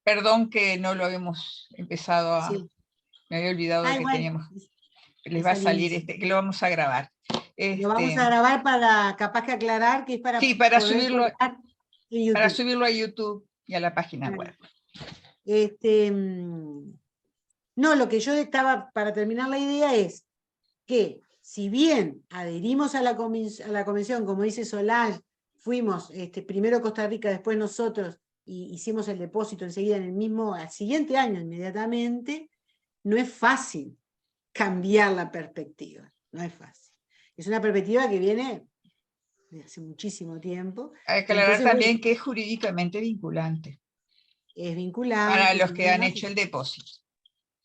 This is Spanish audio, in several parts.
Perdón que no lo habíamos empezado Sí. me había olvidado de que Igual, teníamos, les va a salir, que lo vamos a grabar. Lo vamos a grabar para, capaz que aclarar, que es para sí, para poder subirlo, colgar en YouTube. Para subirlo a YouTube y a la página web. No, lo que yo estaba, para terminar la idea es que, si bien adherimos a la convención, como dice Solange, fuimos primero Costa Rica, después nosotros, y hicimos el depósito enseguida al siguiente año inmediatamente, no es fácil cambiar la perspectiva, no es fácil. Es una perspectiva que viene de hace muchísimo tiempo. Hay que aclarar también que es jurídicamente vinculante. Es vinculante. Para los que han hecho el depósito.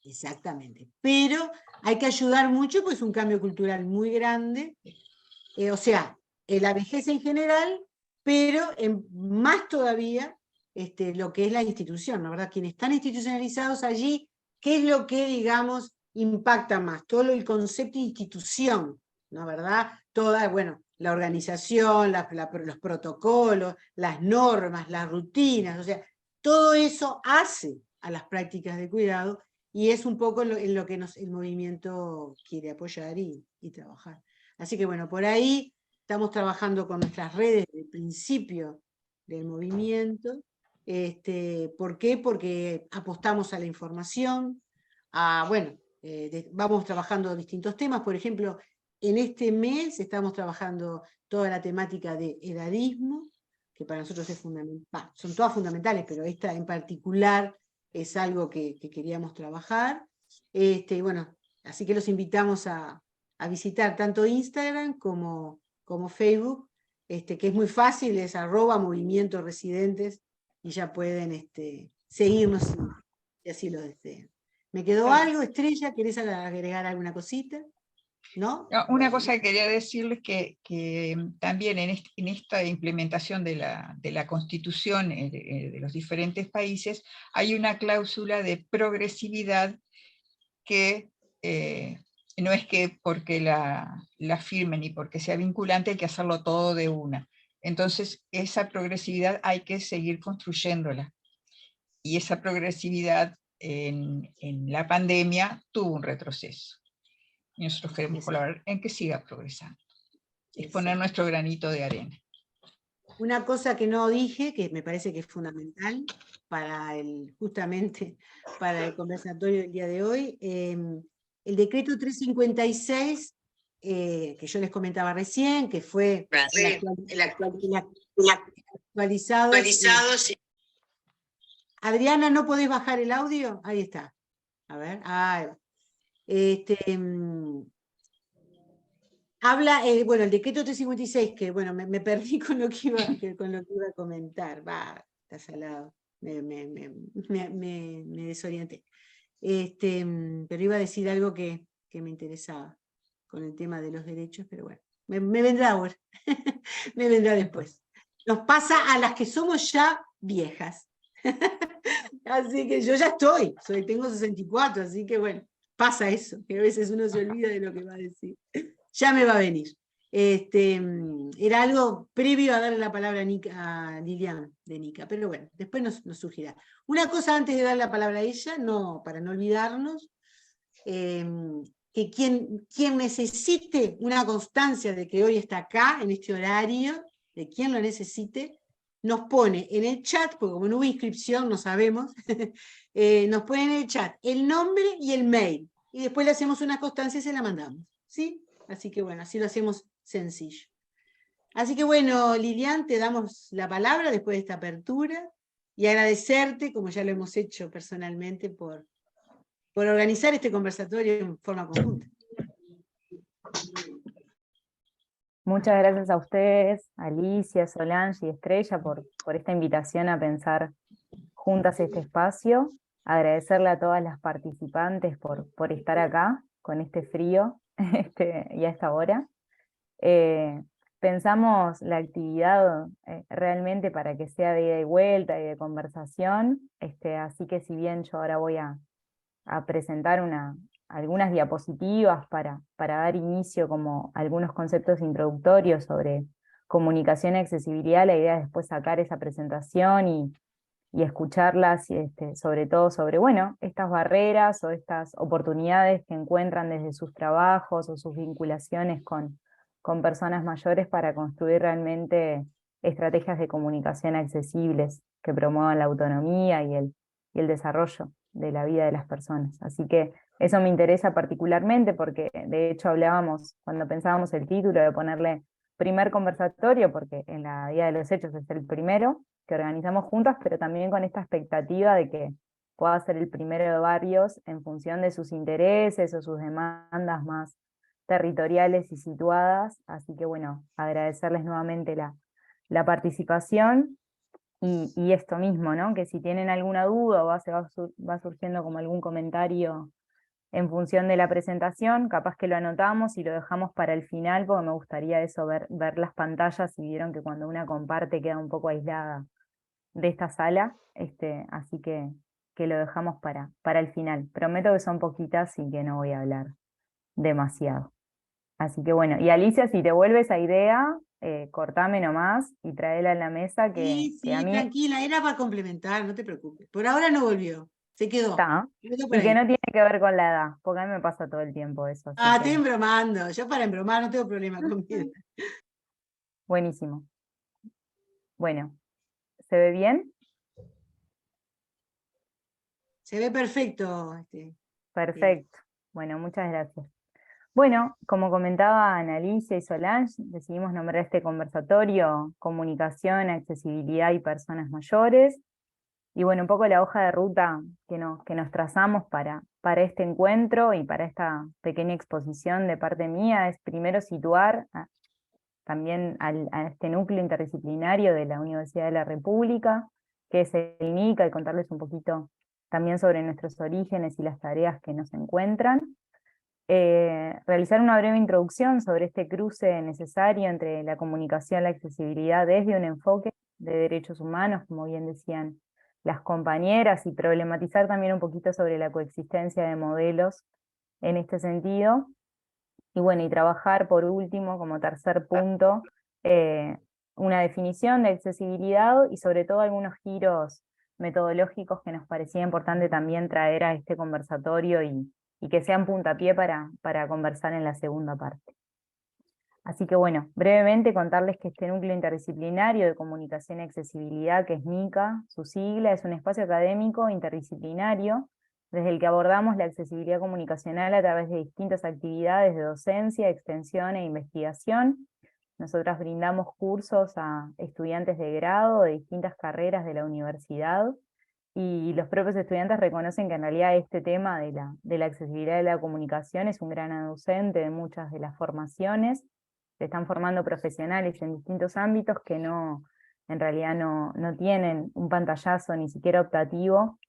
Exactamente. Pero hay que ayudar mucho, pues es un cambio cultural muy grande. O sea, la vejez en general, pero más todavía lo que es la institución, ¿no? ¿Verdad? Quienes están institucionalizados allí, ¿qué es lo que, digamos, impacta más? Todo el concepto de institución, ¿no? ¿Verdad? Toda, bueno, la organización, los protocolos, las normas, las rutinas, o sea, todo eso hace a las prácticas de cuidado y es un poco en lo que el movimiento quiere apoyar y trabajar. Así que bueno, por ahí estamos trabajando con nuestras redes desde el principio del movimiento. ¿Por qué? Porque apostamos a la información, vamos trabajando distintos temas. Por ejemplo, en este mes estamos trabajando toda la temática de edadismo, que para nosotros es fundamental. Son todas fundamentales, pero esta en particular es algo que queríamos trabajar. Bueno, así que los invitamos a visitar tanto Instagram como Facebook, que es muy fácil, es @movimientoresidentes, y ya pueden seguirnos si así lo desean. ¿Me quedó algo, Estrella? ¿Querés agregar alguna cosita? ¿No? Una cosa que quería decirles que también en esta implementación de la Constitución de los diferentes países hay una cláusula de progresividad que no es que porque la firmen y porque sea vinculante hay que hacerlo todo de una. Entonces, esa progresividad hay que seguir construyéndola. Y esa progresividad en la pandemia tuvo un retroceso. Y nosotros queremos colaborar en que siga progresando. Es poner nuestro granito de arena. Una cosa que no dije, que me parece que es fundamental justamente para el conversatorio del día de hoy, el decreto 356, que yo les comentaba recién, que fue actualizado. Adriana, ¿no podés bajar el audio? Ahí está. A ver, ahí va. Habla, bueno, el decreto 356, que bueno, me perdí con lo que iba a comentar. Está salado. Me desorienté. Pero iba a decir algo que me interesaba con el tema de los derechos, pero bueno, me vendrá ahora. Me vendrá después. Nos pasa a las que somos ya viejas. Así que yo ya tengo 64, así que bueno, pasa eso, que a veces uno se olvida de lo que va a decir. Ya me va a venir. Era algo previo a darle la palabra a Lilian de Nica, pero bueno, después nos surgirá. Una cosa antes de dar la palabra a ella, para no olvidarnos, que quien necesite una constancia de que hoy está acá, en este horario, de quien lo necesite, nos pone en el chat, porque como no hubo inscripción, no sabemos, nos pone en el chat el nombre y el mail, y después le hacemos una constancia y se la mandamos, ¿sí? Así que bueno, así lo hacemos sencillo. Así que bueno, Lilian, te damos la palabra después de esta apertura, y agradecerte, como ya lo hemos hecho personalmente, por organizar este conversatorio en forma conjunta. Muchas gracias a ustedes, Alicia, Solange y Estrella, por esta invitación a pensar juntas este espacio. Agradecerle a todas las participantes por estar acá con este frío y a esta hora. Pensamos la actividad realmente para que sea de ida y vuelta y de conversación, así que si bien yo ahora voy a presentar algunas diapositivas para dar inicio como a algunos conceptos introductorios sobre comunicación y accesibilidad, la idea es después sacar esa presentación y escucharlas, sobre todo sobre, bueno, estas barreras o estas oportunidades que encuentran desde sus trabajos o sus vinculaciones con personas mayores para construir realmente estrategias de comunicación accesibles que promuevan la autonomía y el desarrollo de la vida de las personas. Así que eso me interesa particularmente porque de hecho hablábamos, cuando pensábamos el título, de ponerle primer conversatorio, porque en la Día de los Hechos es el primero que organizamos juntas, pero también con esta expectativa de que pueda ser el primero de varios en función de sus intereses o sus demandas más territoriales y situadas. Así que bueno, agradecerles nuevamente la participación y esto mismo, ¿no? Que si tienen alguna duda o va surgiendo como algún comentario en función de la presentación, capaz que lo anotamos y lo dejamos para el final, porque me gustaría eso, ver las pantallas, y vieron que cuando una comparte queda un poco aislada de esta sala, así que lo dejamos para el final. Prometo que son poquitas y que no voy a hablar demasiado. Así que bueno, y Alicia, si te vuelve esa idea, cortame nomás y tráela en la mesa, Sí, que a sí, mí tranquila, era para complementar, no te preocupes. Por ahora no volvió, se quedó. está, Quedó por y que ahí. no tiene que ver con la edad, porque a mí me pasa todo el tiempo eso, así Ah, estoy que embromando. Yo para embromar no tengo problema con mi edad. buenísimo. Bueno, ¿se ve bien? Se ve perfecto. Perfecto. Bueno, muchas gracias. Bueno, como comentaba Annalicia y Solange, decidimos nombrar este conversatorio Comunicación, Accesibilidad y Personas Mayores. Y bueno, un poco la hoja de ruta que nos trazamos para este encuentro y para esta pequeña exposición de parte mía es primero situar también a este núcleo interdisciplinario de la Universidad de la República, que es el NICA, y contarles un poquito también sobre nuestros orígenes y las tareas que nos encuentran. Realizar una breve introducción sobre este cruce necesario entre la comunicación y la accesibilidad desde un enfoque de derechos humanos, como bien decían las compañeras, y problematizar también un poquito sobre la coexistencia de modelos en este sentido. Y bueno, y trabajar por último, como tercer punto, eh, una definición de accesibilidad y sobre todo algunos giros metodológicos que nos parecía importante también traer a este conversatorio y que sean puntapié para conversar en la segunda parte. Así que bueno, brevemente contarles que este núcleo interdisciplinario de comunicación y accesibilidad, que es NICA, su sigla, es un espacio académico interdisciplinario desde el que abordamos la accesibilidad comunicacional a través de distintas actividades de docencia, extensión e investigación. Nosotras brindamos cursos a estudiantes de grado de distintas carreras de la universidad, y los propios estudiantes reconocen que en realidad este tema de la accesibilidad de la comunicación es un gran ausente de muchas de las formaciones. Se están formando profesionales en distintos ámbitos que en realidad no tienen un pantallazo ni siquiera optativo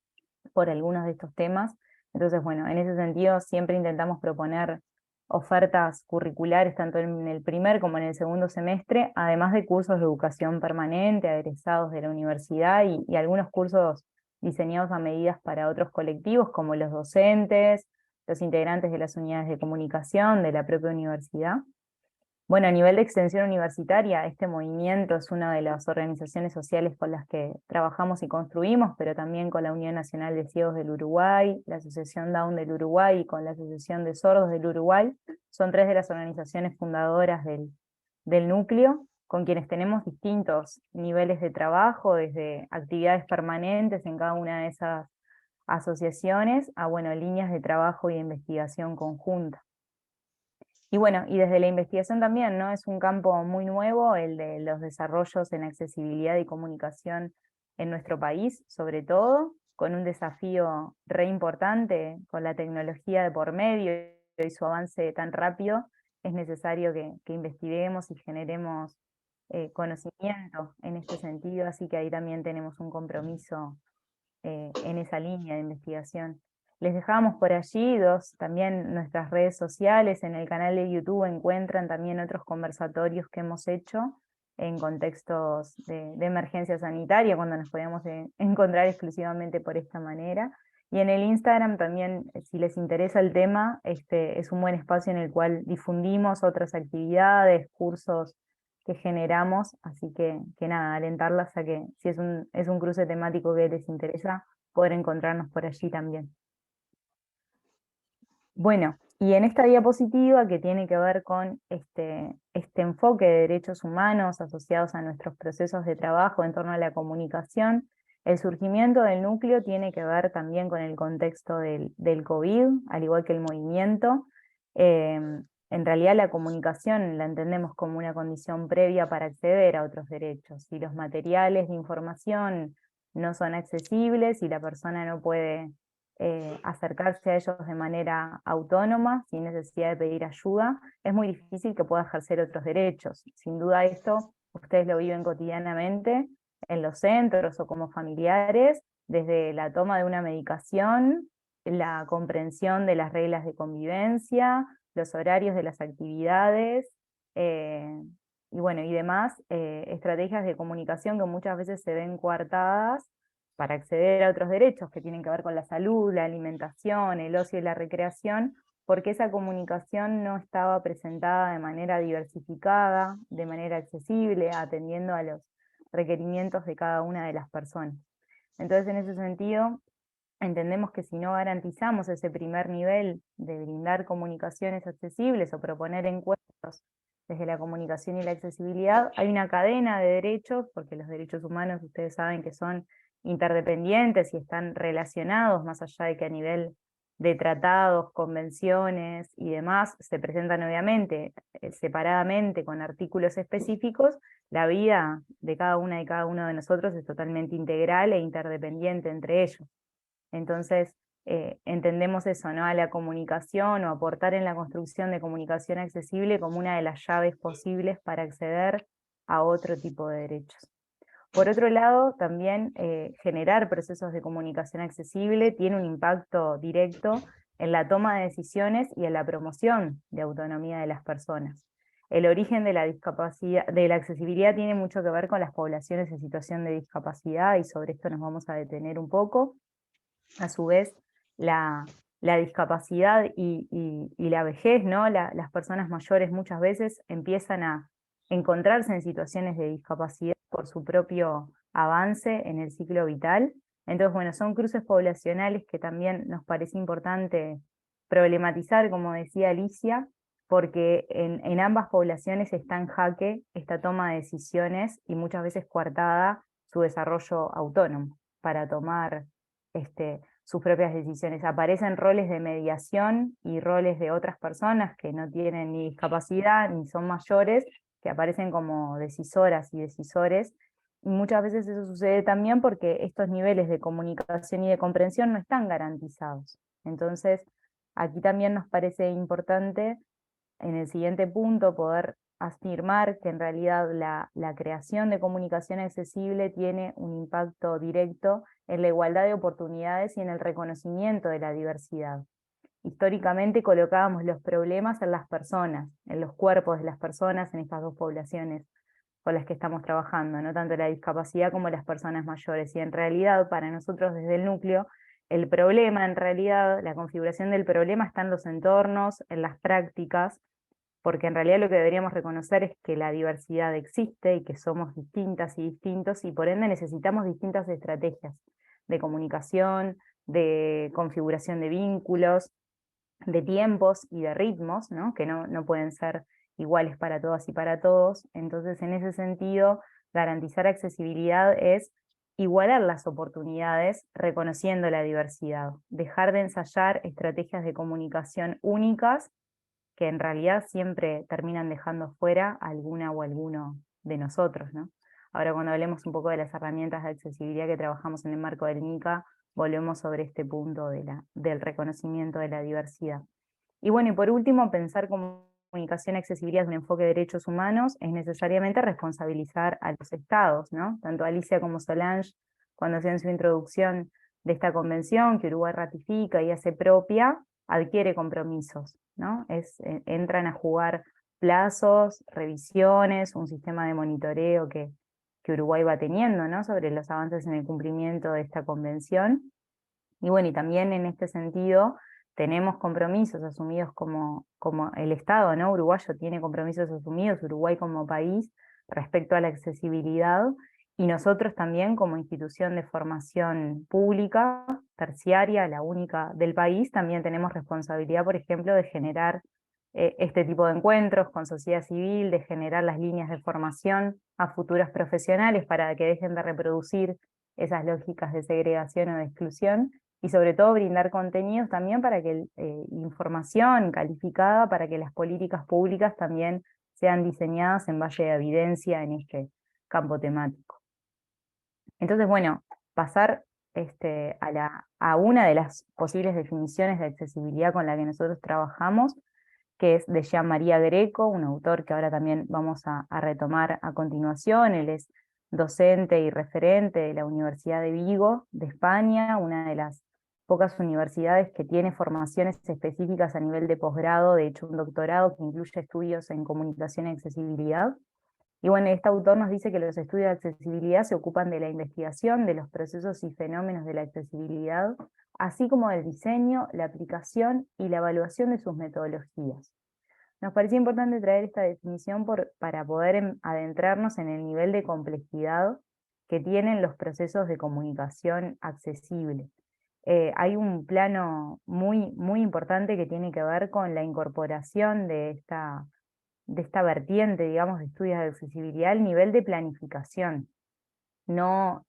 por algunos de estos temas. Entonces, bueno, en ese sentido siempre intentamos proponer ofertas curriculares tanto en el primer como en el segundo semestre, además de cursos de educación permanente, egresados de la universidad, y algunos cursos diseñados a medidas para otros colectivos, como los docentes, los integrantes de las unidades de comunicación de la propia universidad. Bueno, a nivel de extensión universitaria, este movimiento es una de las organizaciones sociales con las que trabajamos y construimos, pero también con la Unión Nacional de Ciegos del Uruguay, la Asociación Down del Uruguay y con la Asociación de Sordos del Uruguay. Son tres de las organizaciones fundadoras del núcleo, con quienes tenemos distintos niveles de trabajo, desde actividades permanentes en cada una de esas asociaciones a, bueno, líneas de trabajo y de investigación conjunta. Y bueno, y desde la investigación también, ¿no? Es un campo muy nuevo el de los desarrollos en accesibilidad y comunicación en nuestro país, sobre todo, con un desafío re importante, con la tecnología de por medio y su avance tan rápido. Es necesario que investiguemos y generemos conocimiento en este sentido, así que ahí también tenemos un compromiso en esa línea de investigación. Les dejamos por allí también nuestras redes sociales. En el canal de YouTube encuentran también otros conversatorios que hemos hecho en contextos de emergencia sanitaria, cuando nos podíamos encontrar exclusivamente por esta manera. Y en el Instagram también, si les interesa el tema, este es un buen espacio en el cual difundimos otras actividades, cursos que generamos, así que nada, alentarlas a que si es un cruce temático que les interesa, poder encontrarnos por allí también. Bueno, y en esta diapositiva que tiene que ver con este enfoque de derechos humanos asociados a nuestros procesos de trabajo en torno a la comunicación, el surgimiento del núcleo tiene que ver también con el contexto del COVID, al igual que el movimiento. En realidad la comunicación la entendemos como una condición previa para acceder a otros derechos. Si los materiales de información no son accesibles y la persona no puede acercarse a ellos de manera autónoma, sin necesidad de pedir ayuda, es muy difícil que pueda ejercer otros derechos. Sin duda esto ustedes lo viven cotidianamente en los centros o como familiares, desde la toma de una medicación, la comprensión de las reglas de convivencia, los horarios de las actividades, y bueno, y demás estrategias de comunicación que muchas veces se ven coartadas para acceder a otros derechos que tienen que ver con la salud, la alimentación, el ocio y la recreación, porque esa comunicación no estaba presentada de manera diversificada, de manera accesible, atendiendo a los requerimientos de cada una de las personas. Entonces, en ese sentido, entendemos que si no garantizamos ese primer nivel de brindar comunicaciones accesibles o proponer encuentros desde la comunicación y la accesibilidad, hay una cadena de derechos, porque los derechos humanos ustedes saben que son interdependientes y están relacionados, más allá de que a nivel de tratados, convenciones y demás se presentan obviamente separadamente con artículos específicos. La vida de cada una y cada uno de nosotros es totalmente integral e interdependiente entre ellos. Entonces, entendemos eso, ¿no? A la comunicación o aportar en la construcción de comunicación accesible como una de las llaves posibles para acceder a otro tipo de derechos. Por otro lado, también generar procesos de comunicación accesible tiene un impacto directo en la toma de decisiones y en la promoción de autonomía de las personas. El origen de la discapacidad, de la accesibilidad tiene mucho que ver con las poblaciones en situación de discapacidad, y sobre esto nos vamos a detener un poco. A su vez, la discapacidad y la vejez, ¿no? Las personas mayores muchas veces empiezan a encontrarse en situaciones de discapacidad por su propio avance en el ciclo vital. Entonces, bueno, son cruces poblacionales que también nos parece importante problematizar, como decía Alicia, porque en ambas poblaciones está en jaque esta toma de decisiones y muchas veces coartada su desarrollo autónomo para tomar sus propias decisiones. Aparecen roles de mediación y roles de otras personas que no tienen ni discapacidad ni son mayores, que aparecen como decisoras y decisores, y muchas veces eso sucede también porque estos niveles de comunicación y de comprensión no están garantizados. Entonces, aquí también nos parece importante, en el siguiente punto, poder afirmar que en realidad la creación de comunicación accesible tiene un impacto directo en la igualdad de oportunidades y en el reconocimiento de la diversidad. Históricamente colocábamos los problemas en las personas, en los cuerpos de las personas, en estas dos poblaciones con las que estamos trabajando, no tanto la discapacidad como las personas mayores, y en realidad para nosotros desde el núcleo, el problema en realidad, la configuración del problema está en los entornos, en las prácticas, porque en realidad lo que deberíamos reconocer es que la diversidad existe y que somos distintas y distintos, y por ende necesitamos distintas estrategias de comunicación, de configuración de vínculos, de tiempos y de ritmos, ¿no? Que no pueden ser iguales para todas y para todos. Entonces, en ese sentido, garantizar accesibilidad es igualar las oportunidades reconociendo la diversidad, dejar de ensayar estrategias de comunicación únicas que en realidad siempre terminan dejando fuera a alguna o alguno de nosotros, ¿no? Ahora, cuando hablemos un poco de las herramientas de accesibilidad que trabajamos en el marco del MICA, volvemos sobre este punto del reconocimiento de la diversidad. Y bueno, y por último, pensar comunicación y accesibilidad desde un enfoque de derechos humanos es necesariamente responsabilizar a los estados, ¿no? Tanto Alicia como Solange, cuando hacían su introducción de esta convención que Uruguay ratifica y hace propia, adquiere compromisos, ¿no? Entran a jugar plazos, revisiones, un sistema de monitoreo que Uruguay va teniendo, ¿no? Sobre los avances en el cumplimiento de esta convención. Y bueno, y también en este sentido tenemos compromisos asumidos como el Estado, ¿no? Uruguayo tiene compromisos asumidos, Uruguay como país, respecto a la accesibilidad, y nosotros también como institución de formación pública, terciaria, la única del país, también tenemos responsabilidad, por ejemplo, de generar este tipo de encuentros con sociedad civil, de generar las líneas de formación a futuros profesionales para que dejen de reproducir esas lógicas de segregación o de exclusión, y sobre todo brindar contenidos también para que información calificada para que las políticas públicas también sean diseñadas en base a evidencia en este campo temático. Entonces, bueno, pasar a una de las posibles definiciones de accesibilidad con la que nosotros trabajamos, que es de Jean-María Greco, un autor que ahora también vamos a retomar a continuación. Él es docente y referente de la Universidad de Vigo, de España, una de las pocas universidades que tiene formaciones específicas a nivel de posgrado, de hecho un doctorado que incluye estudios en comunicación y accesibilidad. Y bueno, este autor nos dice que los estudios de accesibilidad se ocupan de la investigación de los procesos y fenómenos de la accesibilidad, así como del diseño, la aplicación y la evaluación de sus metodologías. Nos parecía importante traer esta definición para poder adentrarnos en el nivel de complejidad que tienen los procesos de comunicación accesible. Hay un plano muy, muy importante que tiene que ver con la incorporación de esta vertiente, digamos, de estudios de accesibilidad al nivel de planificación. No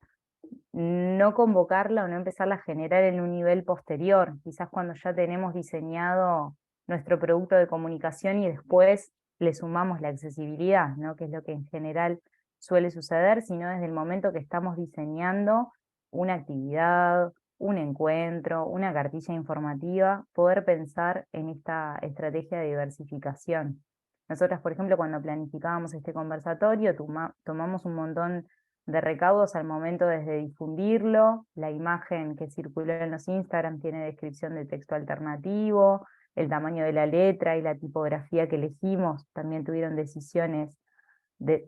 convocarla o no empezarla a generar en un nivel posterior, quizás cuando ya tenemos diseñado nuestro producto de comunicación y después le sumamos la accesibilidad, ¿no? Que es lo que en general suele suceder, sino desde el momento que estamos diseñando una actividad, un encuentro, una cartilla informativa, poder pensar en esta estrategia de diversificación. Nosotras, por ejemplo, cuando planificábamos este conversatorio, tomamos un montón de recaudos al momento desde difundirlo. La imagen que circuló en los Instagram tiene descripción de texto alternativo, el tamaño de la letra y la tipografía que elegimos también tuvieron decisiones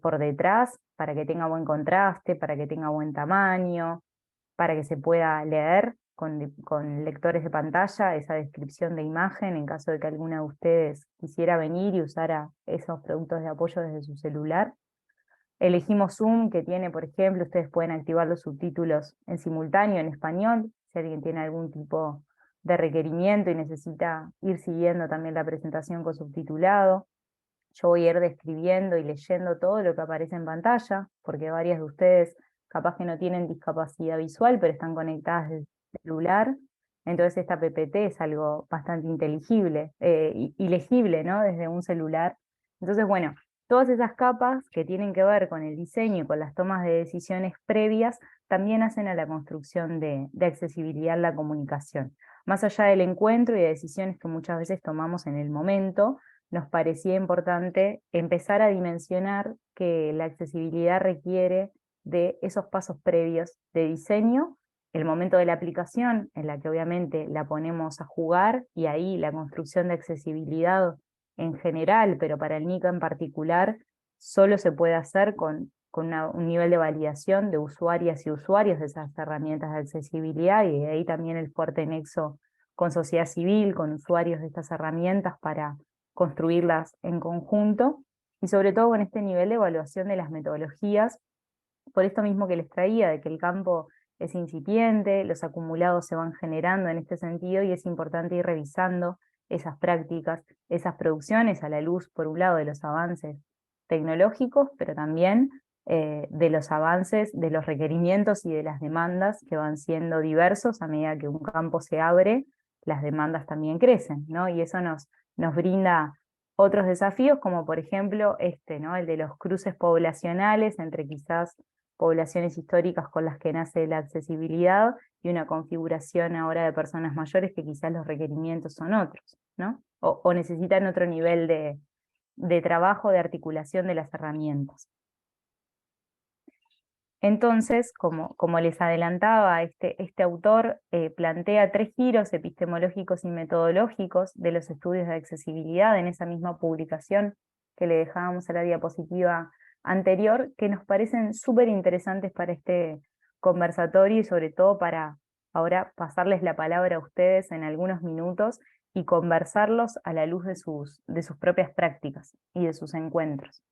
por detrás para que tenga buen contraste, para que tenga buen tamaño, para que se pueda leer con lectores de pantalla esa descripción de imagen en caso de que alguna de ustedes quisiera venir y usara esos productos de apoyo desde su celular. Elegimos Zoom, que tiene, por ejemplo, ustedes pueden activar los subtítulos en simultáneo en español, si alguien tiene algún tipo de requerimiento y necesita ir siguiendo también la presentación con subtitulado. Yo voy a ir describiendo y leyendo todo lo que aparece en pantalla, porque varias de ustedes capaz que no tienen discapacidad visual, pero están conectadas desde el celular. Entonces esta PPT es algo bastante inteligible y legible, ¿no? Desde un celular. Entonces, bueno, todas esas capas que tienen que ver con el diseño y con las tomas de decisiones previas también hacen a la construcción de accesibilidad en la comunicación. Más allá del encuentro y de decisiones que muchas veces tomamos en el momento, nos parecía importante empezar a dimensionar que la accesibilidad requiere de esos pasos previos de diseño, el momento de la aplicación, en la que obviamente la ponemos a jugar, y ahí la construcción de accesibilidad en general, pero para el NICA en particular, solo se puede hacer con un nivel de validación de usuarias y usuarios de esas herramientas de accesibilidad, y de ahí también el fuerte nexo con sociedad civil, con usuarios de estas herramientas para construirlas en conjunto, y sobre todo con este nivel de evaluación de las metodologías, por esto mismo que les traía, de que el campo es incipiente, los acumulados se van generando en este sentido, y es importante ir revisando esas prácticas, esas producciones a la luz, por un lado, de los avances tecnológicos, pero también de los avances, de los requerimientos y de las demandas que van siendo diversos a medida que un campo se abre, las demandas también crecen, ¿no? Y eso nos brinda otros desafíos, como por ejemplo ¿no? El de los cruces poblacionales entre quizás poblaciones históricas con las que nace la accesibilidad y una configuración ahora de personas mayores que quizás los requerimientos son otros, ¿no? O necesitan otro nivel de trabajo, de articulación de las herramientas. Entonces, como les adelantaba, este autor plantea 3 giros epistemológicos y metodológicos de los estudios de accesibilidad en esa misma publicación que le dejábamos a la diapositiva anterior, que nos parecen súper interesantes para este conversatorio y sobre todo para ahora pasarles la palabra a ustedes en algunos minutos y conversarlos a la luz de sus propias prácticas y de sus encuentros.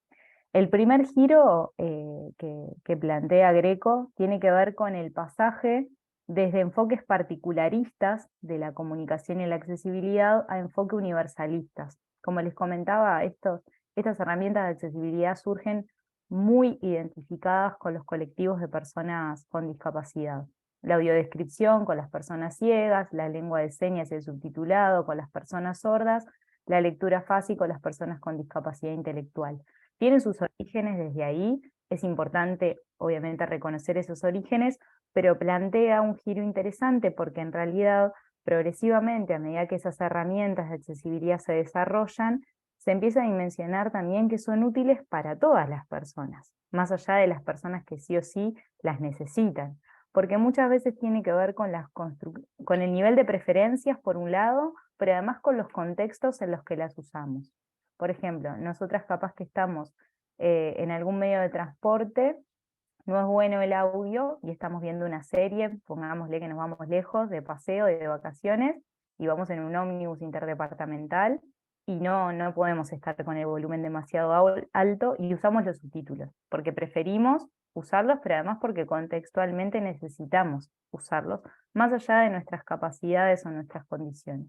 El primer giro que plantea Greco tiene que ver con el pasaje desde enfoques particularistas de la comunicación y la accesibilidad a enfoques universalistas. Como les comentaba, estas herramientas de accesibilidad surgen muy identificadas con los colectivos de personas con discapacidad. La audiodescripción con las personas ciegas, la lengua de señas y el subtitulado con las personas sordas, la lectura fácil con las personas con discapacidad intelectual. Tienen sus orígenes desde ahí, es importante obviamente reconocer esos orígenes, pero plantea un giro interesante porque en realidad progresivamente, a medida que esas herramientas de accesibilidad se desarrollan, se empieza a dimensionar también que son útiles para todas las personas, más allá de las personas que sí o sí las necesitan, porque muchas veces tiene que ver con, con el nivel de preferencias por un lado, pero además con los contextos en los que las usamos. Por ejemplo, nosotras capaz que estamos en algún medio de transporte, no es bueno el audio y estamos viendo una serie, pongámosle que nos vamos lejos de paseo, de vacaciones, y vamos en un ómnibus interdepartamental, y no podemos estar con el volumen demasiado alto y usamos los subtítulos, porque preferimos usarlos, pero además porque contextualmente necesitamos usarlos, más allá de nuestras capacidades o nuestras condiciones.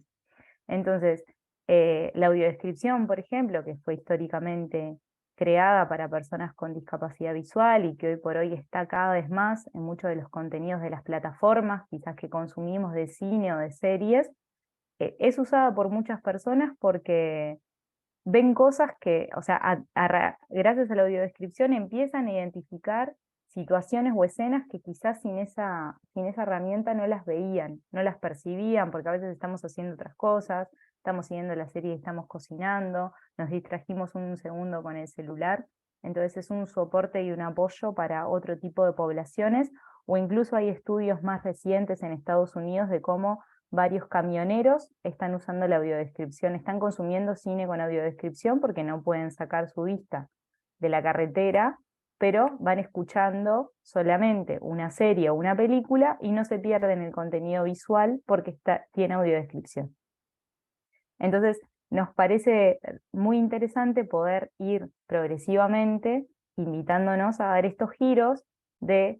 Entonces, la audiodescripción, por ejemplo, que fue históricamente creada para personas con discapacidad visual y que hoy por hoy está cada vez más en muchos de los contenidos de las plataformas, quizás que consumimos de cine o de series, es usada por muchas personas porque ven cosas que, o sea, gracias a la audiodescripción empiezan a identificar situaciones o escenas que quizás sin esa herramienta no las veían, no las percibían, porque a veces estamos haciendo otras cosas, estamos siguiendo la serie y estamos cocinando, nos distrajimos un segundo con el celular, entonces es un soporte y un apoyo para otro tipo de poblaciones, o incluso hay estudios más recientes en Estados Unidos de cómo varios camioneros están usando la audiodescripción, están consumiendo cine con audiodescripción porque no pueden sacar su vista de la carretera, pero van escuchando solamente una serie o una película y no se pierden el contenido visual porque tiene audiodescripción. Entonces, nos parece muy interesante poder ir progresivamente invitándonos a dar estos giros de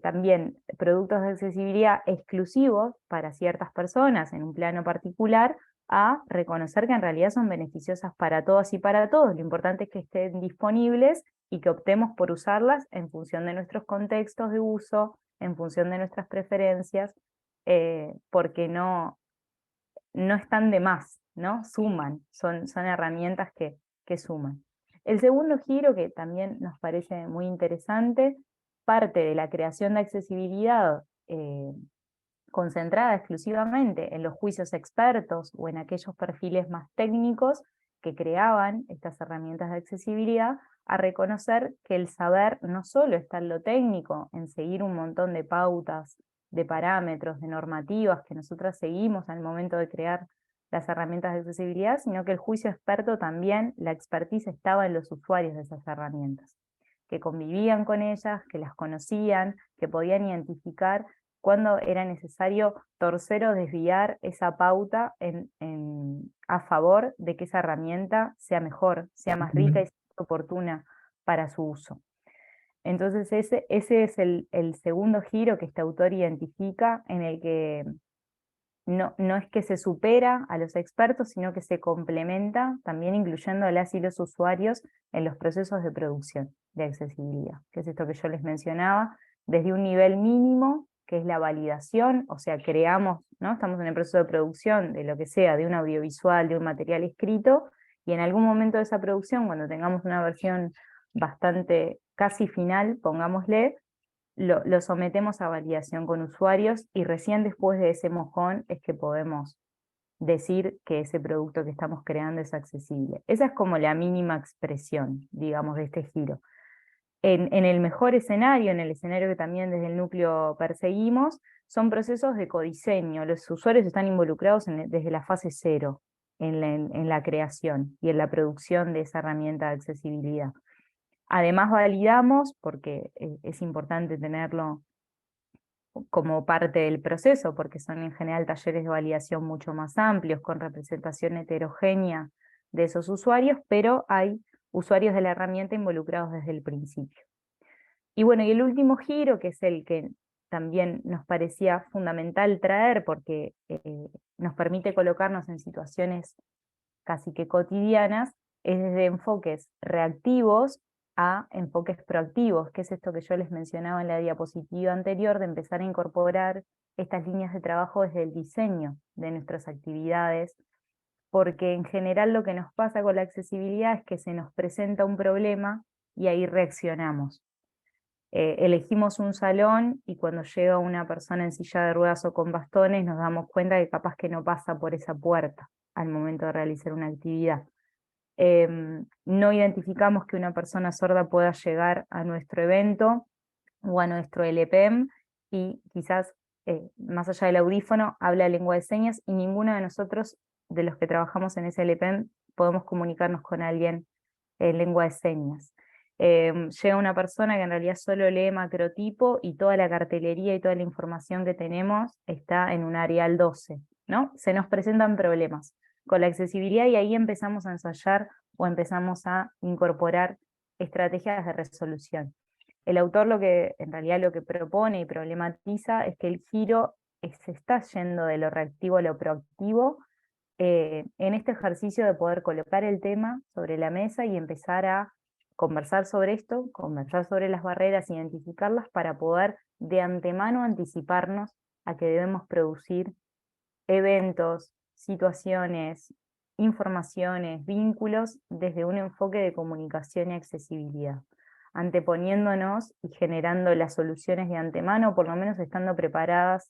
también productos de accesibilidad exclusivos para ciertas personas en un plano particular, a reconocer que en realidad son beneficiosas para todas y para todos. Lo importante es que estén disponibles y que optemos por usarlas en función de nuestros contextos de uso, en función de nuestras preferencias, porque no están de más, ¿no? Suman, son herramientas que suman. El segundo giro, que también nos parece muy interesante, parte de la creación de accesibilidad concentrada exclusivamente en los juicios expertos o en aquellos perfiles más técnicos que creaban estas herramientas de accesibilidad, a reconocer que el saber no solo está en lo técnico, en seguir un montón de pautas, de parámetros, de normativas que nosotras seguimos al momento de crear las herramientas de accesibilidad, sino que el juicio experto también, la expertise estaba en los usuarios de esas herramientas, que convivían con ellas, que las conocían, que podían identificar cuando era necesario torcer o desviar esa pauta a favor de que esa herramienta sea mejor, sea más rica y sea oportuna para su uso. Entonces ese es el segundo giro que este autor identifica, en el que no es que se supera a los expertos, sino que se complementa, también incluyendo a las y los usuarios en los procesos de producción de accesibilidad, que es esto que yo les mencionaba, desde un nivel mínimo, que es la validación, o sea, creamos, ¿no? Estamos en el proceso de producción de lo que sea, de un audiovisual, de un material escrito, y en algún momento de esa producción, cuando tengamos una versión bastante casi final, pongámosle, lo sometemos a validación con usuarios, y recién después de ese mojón es que podemos decir que ese producto que estamos creando es accesible. Esa es como la mínima expresión, digamos, de este giro. En el mejor escenario, en el escenario que también desde el núcleo perseguimos, son procesos de codiseño. Los usuarios están involucrados desde la fase cero en la creación y en la producción de esa herramienta de accesibilidad. Además validamos, porque es importante tenerlo como parte del proceso, porque son en general talleres de validación mucho más amplios, con representación heterogénea de esos usuarios, pero hay usuarios de la herramienta involucrados desde el principio. Y bueno, y el último giro, que es el que también nos parecía fundamental traer, porque nos permite colocarnos en situaciones casi que cotidianas, es desde enfoques reactivos a enfoques proactivos, que es esto que yo les mencionaba en la diapositiva anterior, de empezar a incorporar estas líneas de trabajo desde el diseño de nuestras actividades, porque en general lo que nos pasa con la accesibilidad es que se nos presenta un problema y ahí reaccionamos. Elegimos un salón y cuando llega una persona en silla de ruedas o con bastones nos damos cuenta que capaz que no pasa por esa puerta al momento de realizar una actividad. No identificamos que una persona sorda pueda llegar a nuestro evento o a nuestro LPM y quizás más allá del audífono habla lengua de señas y ninguno de nosotros, de los que trabajamos en ese LPM, podemos comunicarnos con alguien en lengua de señas. Llega una persona que en realidad solo lee macrotipo y toda la cartelería y toda la información que tenemos está en un Arial 12, ¿no? Se nos presentan problemas con la accesibilidad y ahí empezamos a ensayar o empezamos a incorporar estrategias de resolución. El autor en realidad lo que propone y problematiza es que el giro se está yendo de lo reactivo a lo proactivo en este ejercicio de poder colocar el tema sobre la mesa y empezar a conversar sobre esto, conversar sobre las barreras, identificarlas para poder de antemano anticiparnos a que debemos producir eventos, situaciones, informaciones, vínculos desde un enfoque de comunicación y accesibilidad, anteponiéndonos y generando las soluciones de antemano, por lo menos estando preparadas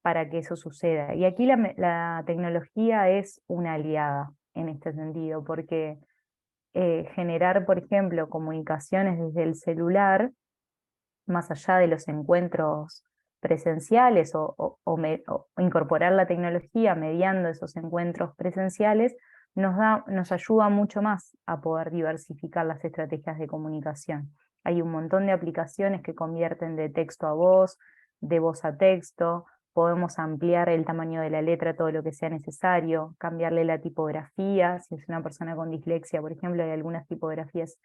para que eso suceda. Y aquí la tecnología es una aliada en este sentido, porque generar, por ejemplo, comunicaciones desde el celular, más allá de los encuentros presenciales o incorporar la tecnología mediando esos encuentros presenciales, nos ayuda mucho más a poder diversificar las estrategias de comunicación. Hay un montón de aplicaciones que convierten de texto a voz, de voz a texto, podemos ampliar el tamaño de la letra todo lo que sea necesario, cambiarle la tipografía, si es una persona con dislexia, por ejemplo, hay algunas tipografías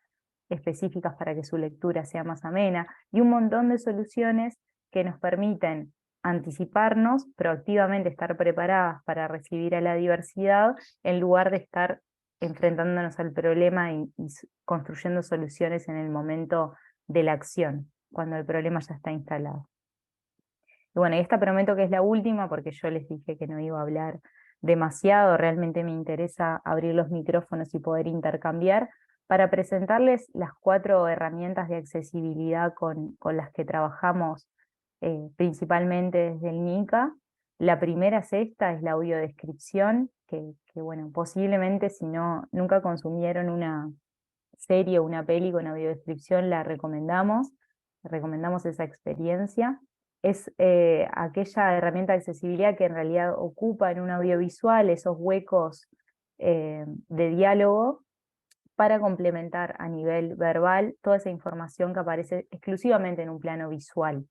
específicas para que su lectura sea más amena, y un montón de soluciones que nos permiten anticiparnos, proactivamente estar preparadas para recibir a la diversidad, en lugar de estar enfrentándonos al problema y construyendo soluciones en el momento de la acción, cuando el problema ya está instalado. Y bueno, y esta prometo que es la última, porque yo les dije que no iba a hablar demasiado, realmente me interesa abrir los micrófonos y poder intercambiar, para presentarles las 4 herramientas de accesibilidad con las que trabajamos principalmente desde el NICA. La primera es esta, es la audiodescripción, que bueno, posiblemente si nunca consumieron una serie o una peli con audiodescripción, recomendamos esa experiencia. Es aquella herramienta de accesibilidad que en realidad ocupa en un audiovisual esos huecos de diálogo para complementar a nivel verbal toda esa información que aparece exclusivamente en un plano visual.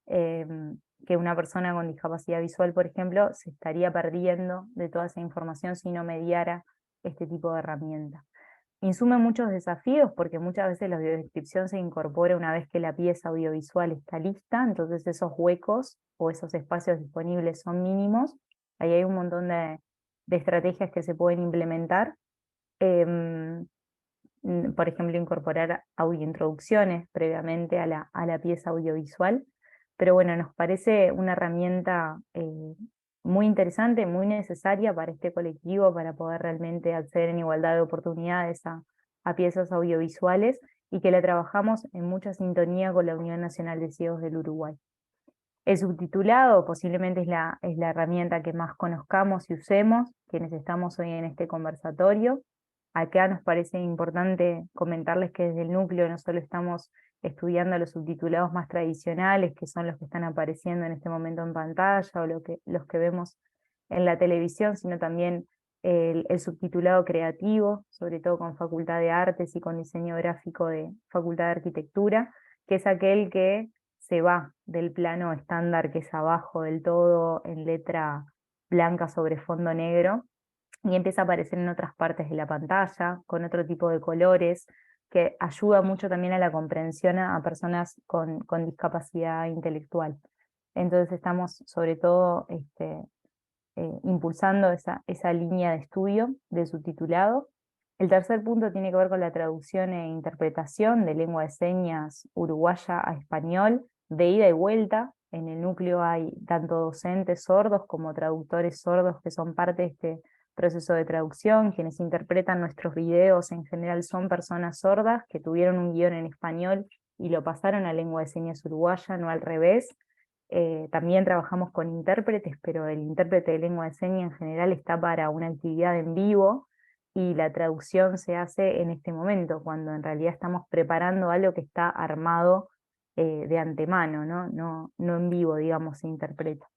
Que una persona con discapacidad visual, por ejemplo, se estaría perdiendo de toda esa información si no mediara este tipo de herramienta. Insume muchos desafíos porque muchas veces la audiodescripción se incorpora una vez que la pieza audiovisual está lista, entonces esos huecos o esos espacios disponibles son mínimos. Ahí hay un montón de estrategias que se pueden implementar. Por ejemplo, incorporar audiointroducciones previamente a la pieza audiovisual, pero bueno, nos parece una herramienta muy interesante, muy necesaria para este colectivo, para poder realmente acceder en igualdad de oportunidades a piezas audiovisuales, y que la trabajamos en mucha sintonía con la Unión Nacional de Ciegos del Uruguay. El subtitulado posiblemente es la herramienta que más conozcamos y usemos, quienes estamos hoy en este conversatorio. Acá nos parece importante comentarles que desde el núcleo no solo estamos estudiando los subtitulados más tradicionales, que son los que están apareciendo en este momento en pantalla, o los que vemos en la televisión, sino también el subtitulado creativo, sobre todo con Facultad de Artes y con diseño gráfico de Facultad de Arquitectura, que es aquel que se va del plano estándar, que es abajo del todo en letra blanca sobre fondo negro, y empieza a aparecer en otras partes de la pantalla, con otro tipo de colores, que ayuda mucho también a la comprensión a personas con discapacidad intelectual. Entonces estamos sobre todo impulsando esa línea de estudio de subtitulado. El tercer punto tiene que ver con la traducción e interpretación de lengua de señas uruguaya a español, de ida y vuelta. En el núcleo hay tanto docentes sordos como traductores sordos que son parte de este proceso de traducción. Quienes interpretan nuestros videos en general son personas sordas que tuvieron un guión en español y lo pasaron a lengua de señas uruguaya, no al revés. También trabajamos con intérpretes, pero el intérprete de lengua de señas en general está para una actividad en vivo, y la traducción se hace en este momento, cuando en realidad estamos preparando algo que está armado de antemano, no en vivo, digamos, se interpreta.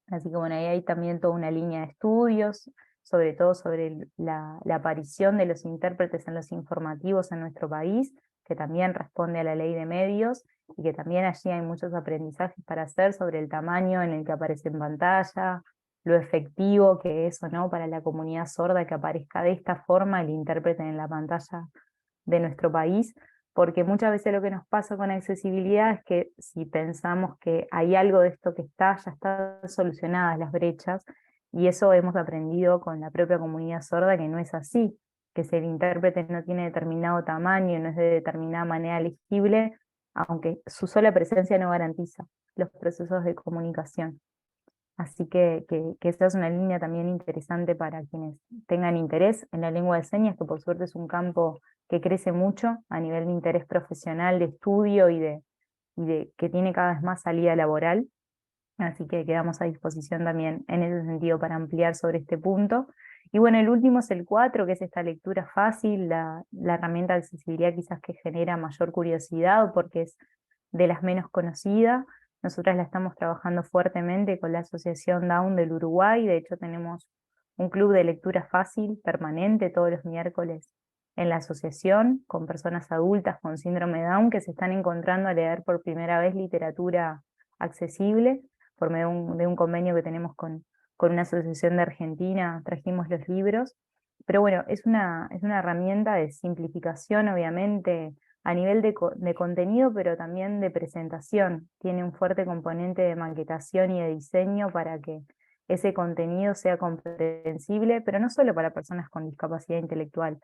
Así que bueno, ahí hay también toda una línea de estudios, sobre todo sobre la aparición de los intérpretes en los informativos en nuestro país, que también responde a la ley de medios, y que también allí hay muchos aprendizajes para hacer sobre el tamaño en el que aparece en pantalla, lo efectivo que es o no para la comunidad sorda que aparezca de esta forma el intérprete en la pantalla de nuestro país, porque muchas veces lo que nos pasa con accesibilidad es que si pensamos que hay algo de esto que ya están solucionadas las brechas, y eso hemos aprendido con la propia comunidad sorda que no es así, que si el intérprete no tiene determinado tamaño, no es de determinada manera legible, aunque su sola presencia no garantiza los procesos de comunicación. Así que esta es una línea también interesante para quienes tengan interés en la lengua de señas, que por suerte es un campo que crece mucho a nivel de interés profesional, de estudio y de que tiene cada vez más salida laboral. Así que quedamos a disposición también en ese sentido para ampliar sobre este punto. Y bueno, el último es el 4, que es esta lectura fácil, la herramienta de accesibilidad quizás que genera mayor curiosidad porque es de las menos conocidas. Nosotras la estamos trabajando fuertemente con la Asociación Down del Uruguay. De hecho tenemos un club de lectura fácil permanente todos los miércoles en la asociación, con personas adultas con síndrome Down que se están encontrando a leer por primera vez literatura accesible por medio de un convenio que tenemos con una asociación de Argentina. Trajimos los libros, pero bueno, es una herramienta de simplificación, obviamente, a nivel de contenido, pero también de presentación. Tiene un fuerte componente de maquetación y de diseño para que ese contenido sea comprensible, pero no solo para personas con discapacidad intelectual.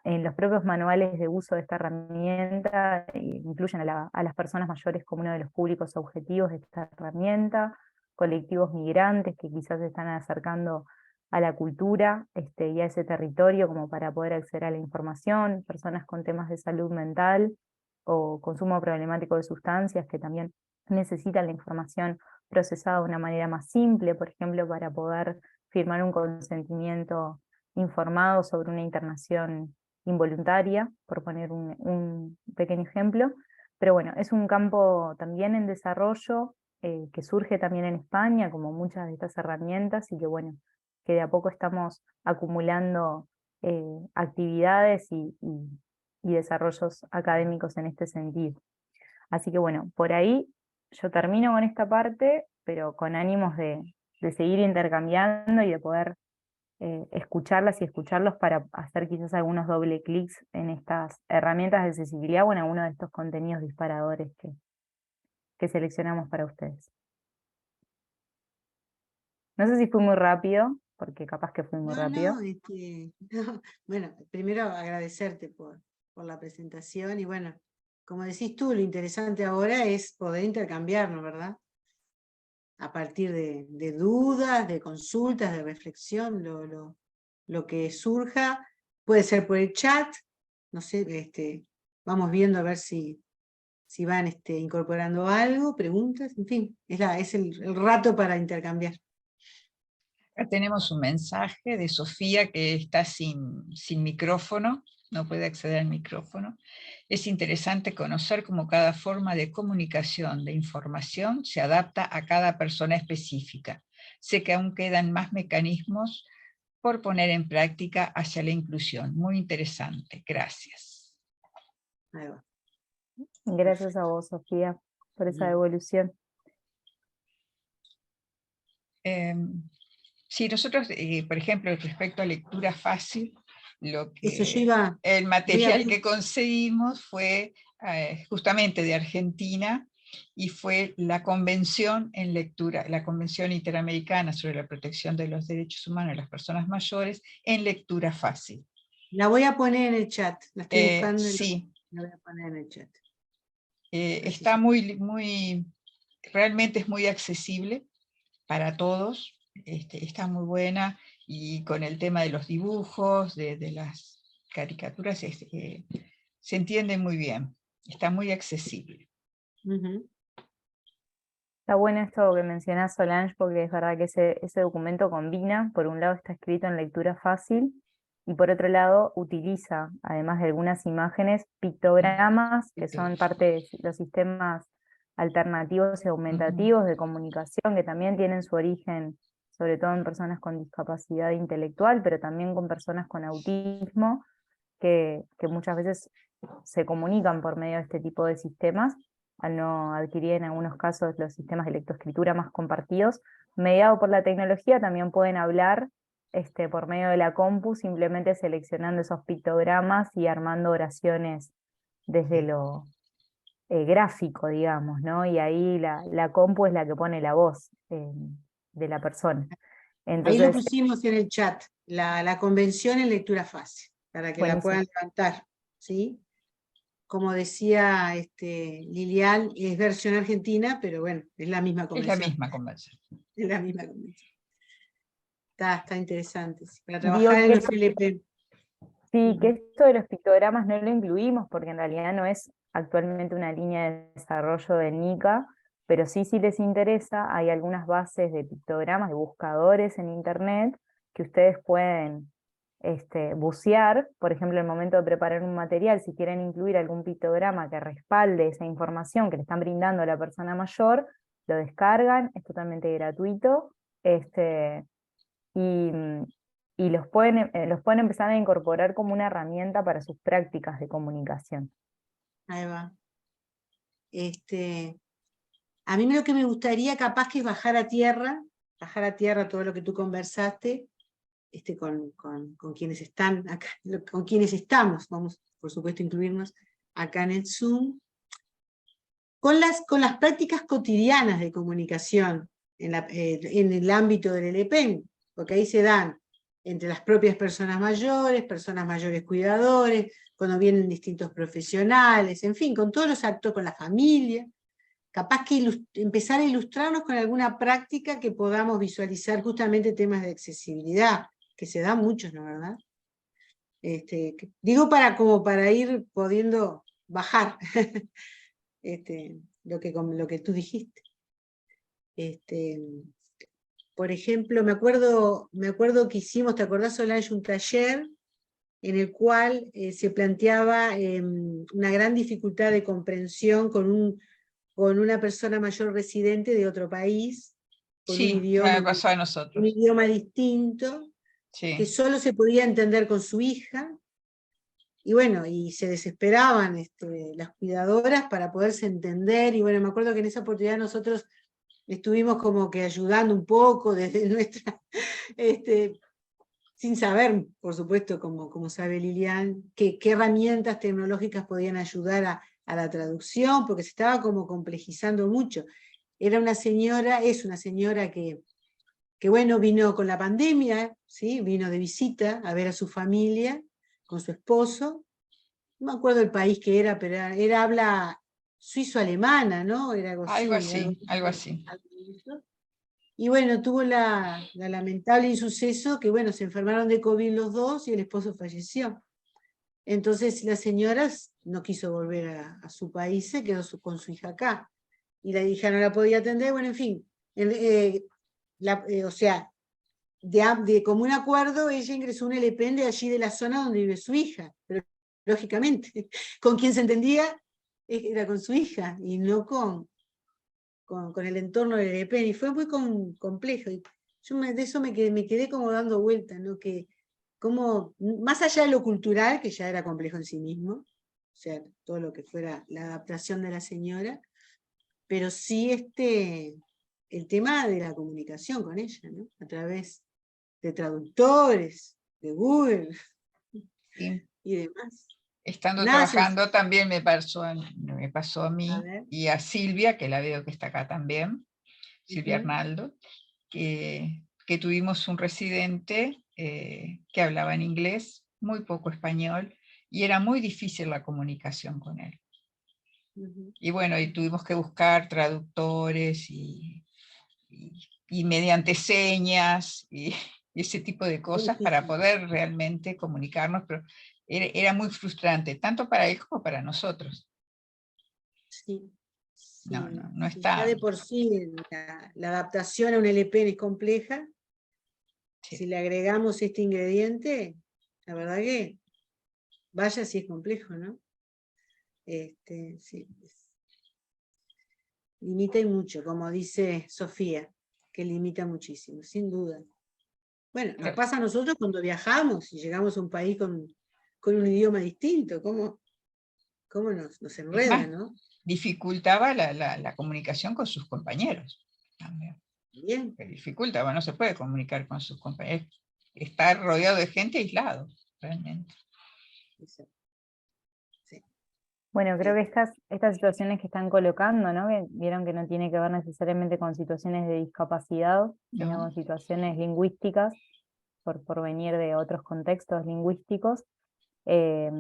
En los propios manuales de uso de esta herramienta incluyen a las personas mayores como uno de los públicos objetivos de esta herramienta, colectivos migrantes que quizás se están acercando a la cultura y a ese territorio como para poder acceder a la información, personas con temas de salud mental o consumo problemático de sustancias que también necesitan la información procesada de una manera más simple, por ejemplo, para poder firmar un consentimiento informado sobre una internación involuntaria, por poner un pequeño ejemplo. Pero bueno, es un campo también en desarrollo que surge también en España, como muchas de estas herramientas, y que bueno, que de a poco estamos acumulando actividades y desarrollos académicos en este sentido. Así que bueno, por ahí yo termino con esta parte, pero con ánimos de seguir intercambiando y de poder escucharlas y escucharlos para hacer quizás algunos doble clics en estas herramientas de accesibilidad o en alguno de estos contenidos disparadores que seleccionamos para ustedes. No sé si fue muy rápido, porque capaz que fue muy rápido. No, bueno, primero agradecerte por la presentación y bueno, como decís tú, lo interesante ahora es poder intercambiarnos, ¿verdad? A partir de dudas, de consultas, de reflexión, lo que surja, puede ser por el chat, no sé, vamos viendo a ver si van incorporando algo, preguntas, en fin, es el rato para intercambiar. Acá tenemos un mensaje de Sofía que está sin micrófono, no puede acceder al micrófono. Es interesante conocer cómo cada forma de comunicación, de información, se adapta a cada persona específica. Sé que aún quedan más mecanismos por poner en práctica hacia la inclusión. Muy interesante. Gracias. Ahí va. Gracias a vos, Sofía, por esa devolución. Sí, nosotros, por ejemplo, respecto a lectura fácil, Eso yo iba, el voy a... material que conseguimos fue justamente de Argentina, y fue la Convención en Lectura, la Convención Interamericana sobre la Protección de los Derechos Humanos de las Personas Mayores en lectura fácil. La voy a poner en el chat, la estoy buscando. Sí. La voy a poner en el chat. Está realmente es muy accesible para todos, está muy buena, y con el tema de los dibujos, de las caricaturas, se entiende muy bien, está muy accesible. Está bueno esto que mencionás, Solange, porque es verdad que ese documento combina, por un lado está escrito en lectura fácil, y por otro lado utiliza, además de algunas imágenes, pictogramas, que son parte de los sistemas alternativos y aumentativos de comunicación, que también tienen su origen, sobre todo en personas con discapacidad intelectual, pero también con personas con autismo, que muchas veces se comunican por medio de este tipo de sistemas, al no adquirir en algunos casos los sistemas de lectoescritura más compartidos. Mediado por la tecnología, también pueden hablar por medio de la compu, simplemente seleccionando esos pictogramas y armando oraciones desde lo gráfico, digamos, ¿no? Y ahí la compu es la que pone la voz de la persona. Ahí lo Entonces, pusimos en el chat, la convención en lectura fácil, para que buenísimo. la puedan levantar, ¿sí? Como decía Lilian, es versión argentina, pero bueno, es la misma convención. Es la misma convención. Es la misma convención. Está interesante, sí, para trabajar en los LP. Sí, que esto de los pictogramas no lo incluimos porque en realidad no es actualmente una línea de desarrollo de NICA, pero sí, si les interesa, hay algunas bases de pictogramas, de buscadores en internet, que ustedes pueden bucear. Por ejemplo, en el momento de preparar un material, si quieren incluir algún pictograma que respalde esa información que le están brindando a la persona mayor, lo descargan, es totalmente gratuito, y los pueden empezar a incorporar como una herramienta para sus prácticas de comunicación. Ahí va. A mí lo que me gustaría capaz que es bajar a tierra todo lo que tú conversaste, con quienes están acá, con quienes estamos, vamos por supuesto a incluirnos acá en el Zoom, con las prácticas cotidianas de comunicación en el ámbito del LPEN, porque ahí se dan entre las propias personas mayores cuidadores, cuando vienen distintos profesionales, en fin, con todos los actos, con la familia, capaz que empezar a ilustrarnos con alguna práctica que podamos visualizar justamente temas de accesibilidad, que se dan muchos, ¿no, verdad? Digo como para ir pudiendo bajar lo que tú dijiste. Por ejemplo, me acuerdo que hicimos, ¿te acordás, Solange, un taller en el cual se planteaba una gran dificultad de comprensión con una persona mayor residente de otro país, con Sí, me pasó a nosotros. un idioma distinto, sí, que solo se podía entender con su hija, y bueno, y se desesperaban las cuidadoras para poderse entender, y bueno, me acuerdo que en esa oportunidad nosotros estuvimos como que ayudando un poco desde nuestra, sin saber, por supuesto, como sabe Lilian, qué herramientas tecnológicas podían ayudar a la traducción, porque se estaba como complejizando mucho. Es una señora que bueno, vino con la pandemia, ¿sí? Vino de visita a ver a su familia, con su esposo, no me acuerdo el país que era, pero era habla suizo-alemana, ¿no? Era algo así. Y bueno, tuvo la lamentable insuceso que, bueno, se enfermaron de COVID los dos y el esposo falleció. Entonces la señora no quiso volver a su país, se quedó con su hija acá. Y la hija no la podía atender, bueno, en fin. O sea, de común acuerdo, ella ingresó un LPN de allí de la zona donde vive su hija, pero lógicamente, con quien se entendía era con su hija, y no con el entorno del LPN, y fue muy complejo. Y yo de eso me quedé como dando vueltas, ¿no? Que como, más allá de lo cultural, que ya era complejo en sí mismo, o sea, todo lo que fuera la adaptación de la señora, pero sí el tema de la comunicación con ella, ¿no? A través de traductores, de Google Sí. y demás. Estando Nada trabajando también me pasó a A mí ver. y a Silvia, que la veo que está acá también, Silvia Ujú. Arnaldo, que tuvimos un residente que hablaba en inglés, muy poco español, y era muy difícil la comunicación con él. Ujú. Y bueno, y tuvimos que buscar traductores y mediante señas y ese tipo de cosas Sí, para sí, poder realmente comunicarnos, pero era muy frustrante, tanto para él como para nosotros. sí, No, sí, no sí. Ya está. de por sí la adaptación a un LP es compleja. Sí. Si le agregamos este ingrediente, la verdad que vaya si es complejo, ¿no? Sí, limita y mucho, como dice Sofía, que limita muchísimo, sin duda. Bueno, nos pasa a nosotros cuando viajamos y llegamos a un país con un idioma distinto, cómo nos Es enreda, más, ¿no? dificultaba la comunicación con sus compañeros también. Bien. Que dificultaba, no se puede comunicar con sus compañeros. Estar rodeado de gente aislado, realmente. Eso, sí, Bueno, creo sí. que estas situaciones que están colocando, ¿no? Que vieron que no tiene que ver necesariamente con situaciones de discapacidad, sino ¿No? con situaciones lingüísticas, por venir de otros contextos lingüísticos, eh,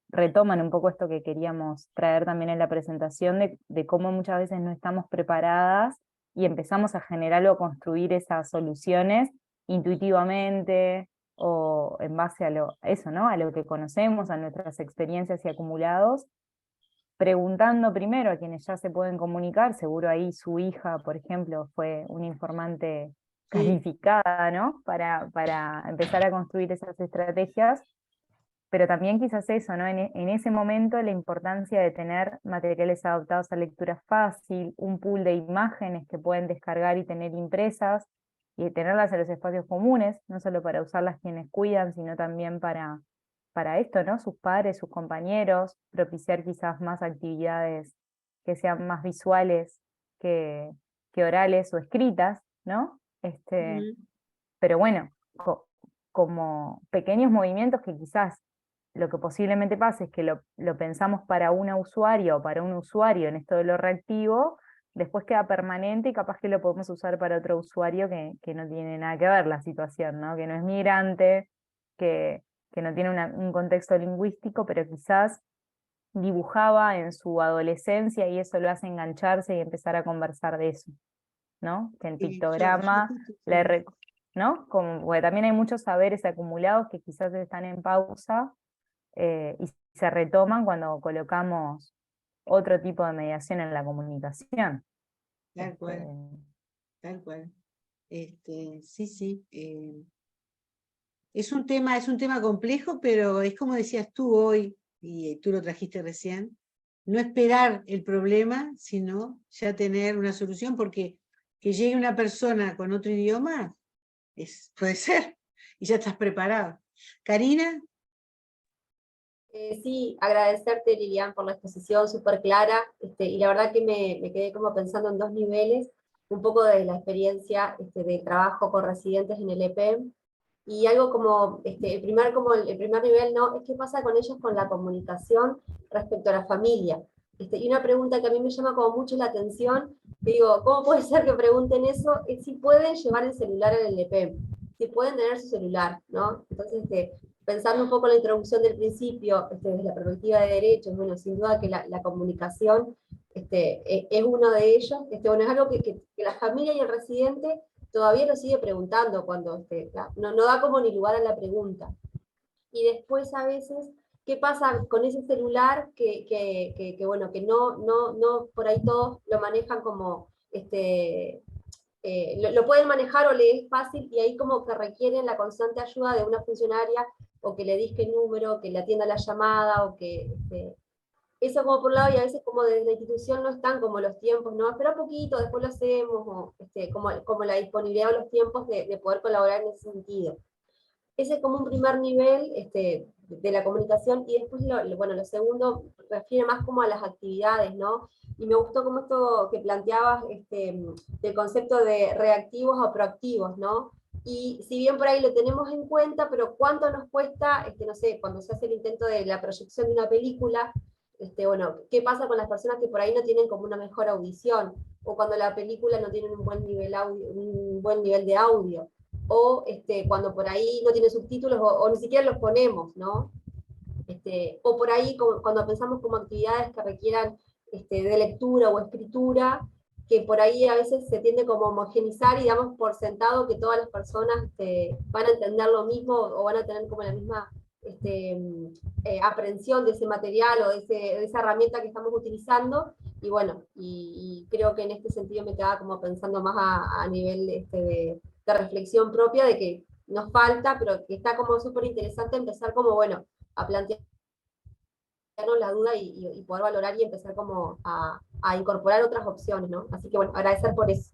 retoman un poco esto que queríamos traer también en la presentación, de cómo muchas veces no estamos preparadas y empezamos a generar o construir esas soluciones intuitivamente o en base a eso, ¿no? A lo que conocemos, a nuestras experiencias y acumulados, preguntando primero a quienes ya se pueden comunicar. Seguro ahí su hija, por ejemplo, fue una informante Sí, calificada, ¿no? Para empezar a construir esas estrategias, pero también quizás eso, ¿no? En ese momento la importancia de tener materiales adaptados a lectura fácil, un pool de imágenes que pueden descargar y tener impresas, y de tenerlas en los espacios comunes, no solo para usarlas quienes cuidan, sino también para esto, ¿no? Sus padres, sus compañeros, propiciar quizás más actividades que sean más visuales que, que orales o escritas, ¿no? ujú, Pero bueno, como pequeños movimientos que quizás lo que posiblemente pase es que lo pensamos para una usuaria o para un usuario en esto de lo reactivo, después queda permanente y capaz que lo podemos usar para otro usuario que no tiene nada que ver la situación, ¿no? Que no es migrante, que no tiene un contexto lingüístico, pero quizás dibujaba en su adolescencia y eso lo hace engancharse y empezar a conversar de eso, ¿no? Que el sí, yo pictograma justo le, estoy- ¿no? Como, porque también hay muchos saberes acumulados que quizás están en pausa, y se retoman cuando colocamos otro tipo de mediación en la comunicación. tal Este, cual, tal cual. Sí, sí. Es un tema complejo, pero es como decías tú hoy, y tú lo trajiste recién, no esperar el problema, sino ya tener una solución, porque que llegue una persona con otro idioma, puede ser, y ya estás preparado. Karina, Sí, agradecerte, Lilian, por la exposición súper clara, y la verdad que me quedé como pensando en dos niveles, un poco de la experiencia de trabajo con residentes en el EPEM, y algo como, el primer nivel, ¿no? Es qué pasa con ellos con la comunicación respecto a la familia. Y una pregunta que a mí me llama como mucho la atención, que digo, ¿cómo puede ser que pregunten eso? Es si pueden llevar el celular en el EPEM, si pueden tener su celular, ¿no? Entonces, pensando un poco en la introducción del principio, desde la perspectiva de derechos, bueno, sin duda que la comunicación es uno de ellos. Bueno, es algo que la familia y el residente todavía lo sigue preguntando cuando no da como ni lugar a la pregunta. Y después a veces, ¿qué pasa con ese celular bueno, que no por ahí todos lo manejan como lo pueden manejar o le es fácil, y ahí como que requieren la constante ayuda de una funcionaria, o que le disque el número, que le atienda la llamada, o que eso como por un lado, y a veces como desde la institución no están como los tiempos, no, espera un poquito, después lo hacemos, o como la disponibilidad o los tiempos de poder colaborar en ese sentido. Ese es como un primer nivel de la comunicación, y después bueno, lo segundo refiere más como a las actividades, ¿no? Y me gustó como esto que planteabas del concepto de reactivos a proactivos, ¿no? y si bien por ahí lo tenemos en cuenta, pero ¿cuánto nos cuesta, no sé, cuando se hace el intento de la proyección de una película, bueno, qué pasa con las personas que por ahí no tienen como una mejor audición, o cuando la película no tiene un buen nivel, un buen nivel de audio, o cuando por ahí no tiene subtítulos, o ni siquiera los ponemos, ¿no? O por ahí cuando pensamos como actividades que requieran de lectura o escritura, que por ahí a veces se tiende como a homogenizar y damos por sentado que todas las personas van a entender lo mismo o van a tener como la misma aprehensión de ese material o de esa herramienta que estamos utilizando, y bueno, y creo que en este sentido me quedaba como pensando más a nivel de reflexión propia, de que nos falta, pero que está como súper interesante empezar como, bueno, a plantearnos la duda y poder valorar y empezar como a incorporar otras opciones, ¿no? Así que bueno, agradecer por eso.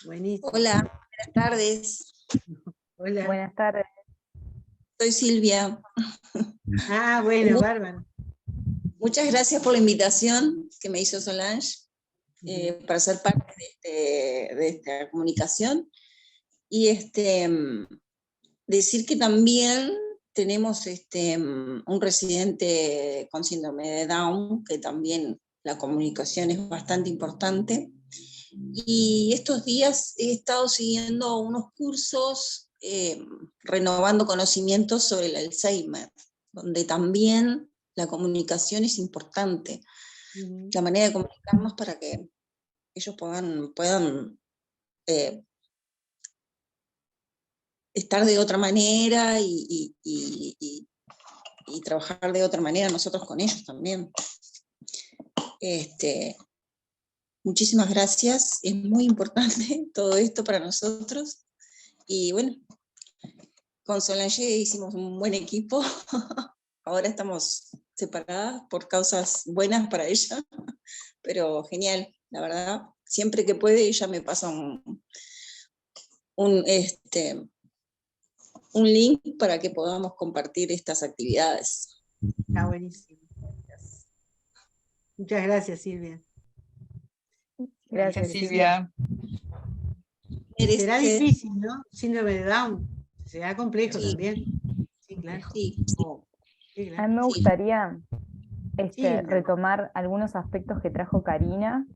Buenísimo. Hola, buenas tardes. Hola. Buenas tardes. Soy Silvia. Ah, bueno, bárbaro. Muchas gracias por la invitación que me hizo Solange para ser parte de esta comunicación. Y decir que también tenemos un residente con síndrome de Down, que también la comunicación es bastante importante. Y estos días he estado siguiendo unos cursos renovando conocimientos sobre el Alzheimer, donde también la comunicación es importante. La manera de comunicarnos para que ellos puedan estar de otra manera y trabajar de otra manera nosotros con ellos también. Muchísimas gracias, es muy importante todo esto para nosotros. Y bueno, con Solange hicimos un buen equipo. Ahora estamos separadas por causas buenas para ella, pero genial, la verdad. Siempre que puede ella me pasa un link para que podamos compartir estas actividades. Está buenísimo. Muchas gracias, Silvia. Gracias, Silvia. Será difícil, ¿no? Síndrome de Down. Será complejo también. Sí, claro. Sí. Sí, claro. A mí me gustaría Sí, retomar algunos aspectos que trajo Karina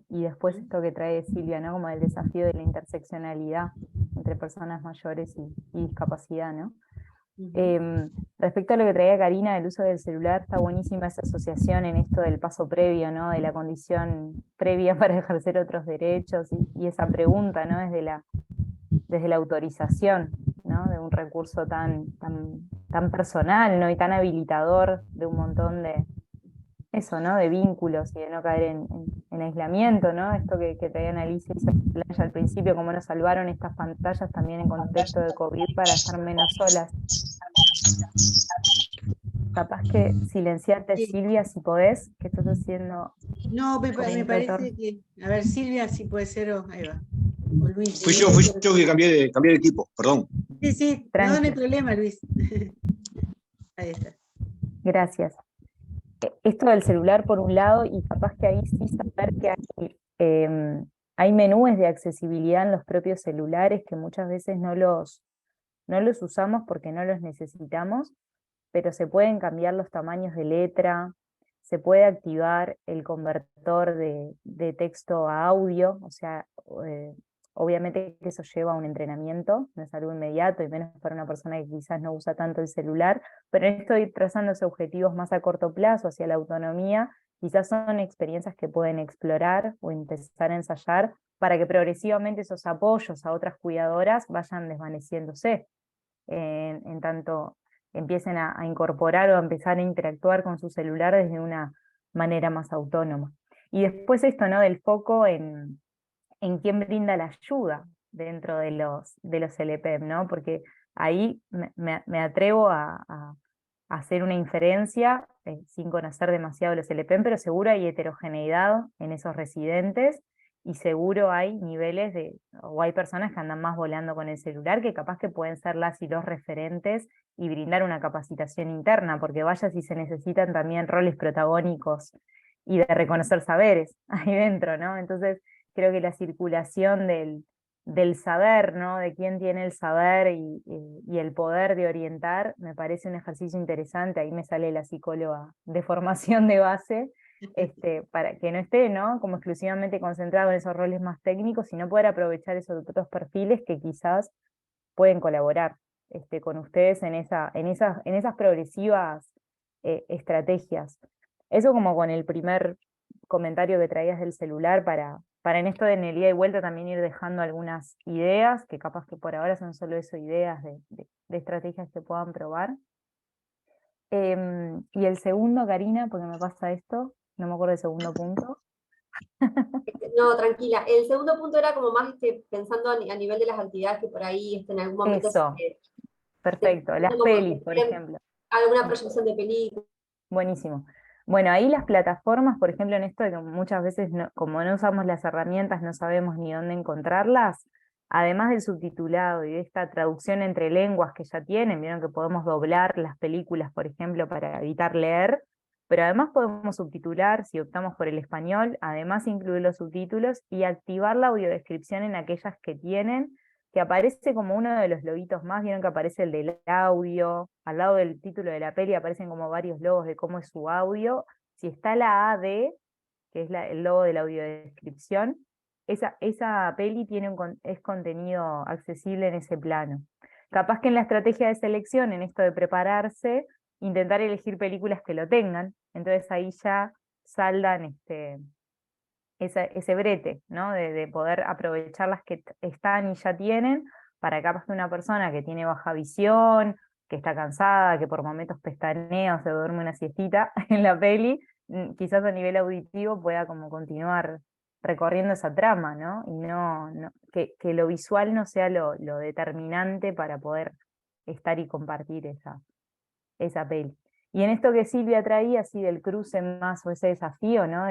y después esto que trae Silvia, ¿no? Como el desafío de la interseccionalidad entre personas mayores y discapacidad, ¿no? Respecto a lo que traía Karina del uso del celular, está buenísima esa asociación en esto del paso previo, ¿no? De la condición previa para ejercer otros derechos y esa pregunta, ¿no? Desde la autorización, ¿no? De un recurso tan personal, ¿no? Y tan habilitador de un montón de eso, ¿no? De vínculos y de no caer en aislamiento, ¿no? Esto que traían Alicia y Solange al principio, cómo nos salvaron estas pantallas también en contexto de COVID para estar menos solas. Capaz que silenciarte, Sí. Silvia, si podés, que estás haciendo. No, me parece que. A ver, Silvia, si puede ser. Ahí va. O Luis. Fui yo que cambié de equipo, perdón. Sí, Tranqui. no hay problema, Luis. Ahí está. Gracias. Esto del celular por un lado, y capaz que ahí sí saber que hay menúes de accesibilidad en los propios celulares que muchas veces no los usamos porque no los necesitamos, pero se pueden cambiar los tamaños de letra, se puede activar el convertor de texto a audio, o sea, obviamente que eso lleva a un entrenamiento, no es algo inmediato, y menos para una persona que quizás no usa tanto el celular, pero en esto ir trazándose objetivos más a corto plazo hacia la autonomía, quizás son experiencias que pueden explorar o empezar a ensayar para que progresivamente esos apoyos a otras cuidadoras vayan desvaneciéndose, en tanto empiecen a incorporar o a empezar a interactuar con su celular desde una manera más autónoma. Y después esto, ¿no? Del foco en quién brinda la ayuda dentro de los LPEM, ¿no? Porque ahí me atrevo a hacer una inferencia, sin conocer demasiado los LPEM, pero seguro hay heterogeneidad en esos residentes, y seguro hay niveles o hay personas que andan más volando con el celular, que capaz que pueden ser las y los referentes y brindar una capacitación interna, porque vaya si se necesitan también roles protagónicos y de reconocer saberes ahí dentro, ¿no? Entonces creo que la circulación del del saber, ¿no? De quién tiene el saber y el poder de orientar, me parece un ejercicio interesante. Ahí me sale la psicóloga de formación de base, para que no esté, ¿no?, como exclusivamente concentrado en esos roles más técnicos, sino poder aprovechar esos otros perfiles que quizás pueden colaborar con ustedes en esas progresivas estrategias. Eso como con el primer comentario que traías del celular, para en esto de en el ida y vuelta también ir dejando algunas ideas, que capaz que por ahora son solo eso, ideas de estrategias que puedan probar. Y el segundo, Karina, porque me pasa esto, no me acuerdo del segundo punto. No, tranquila. El segundo punto era como más pensando a nivel de las actividades que por ahí en algún momento Eso, perfecto, las como pelis, por ejemplo. alguna proyección de película. Buenísimo. Bueno, ahí las plataformas, por ejemplo, en esto de que muchas veces, como no usamos las herramientas, no sabemos ni dónde encontrarlas, además del subtitulado y de esta traducción entre lenguas que ya tienen, vieron que podemos doblar las películas, por ejemplo, para evitar leer, pero además podemos subtitular, si optamos por el español, además incluir los subtítulos y activar la audiodescripción en aquellas que tienen, que aparece como uno de los loguitos más, vieron que aparece el del audio, al lado del título de la peli aparecen como varios logos de cómo es su audio. Si está la AD, que es el logo de la audiodescripción, esa peli es contenido accesible en ese plano. Capaz que en la estrategia de selección, en esto de prepararse, intentar elegir películas que lo tengan, entonces ahí ya saldan ese brete, ¿no? De poder aprovechar las que están y ya tienen, para capaz que una persona que tiene baja visión, que está cansada, que por momentos pestanea o se duerme una siestita en la peli, quizás a nivel auditivo pueda como continuar recorriendo esa trama, ¿no? Y que lo visual no sea lo determinante para poder estar y compartir esa peli. Y en esto que Silvia traía, así del cruce más, o ese desafío, ¿no?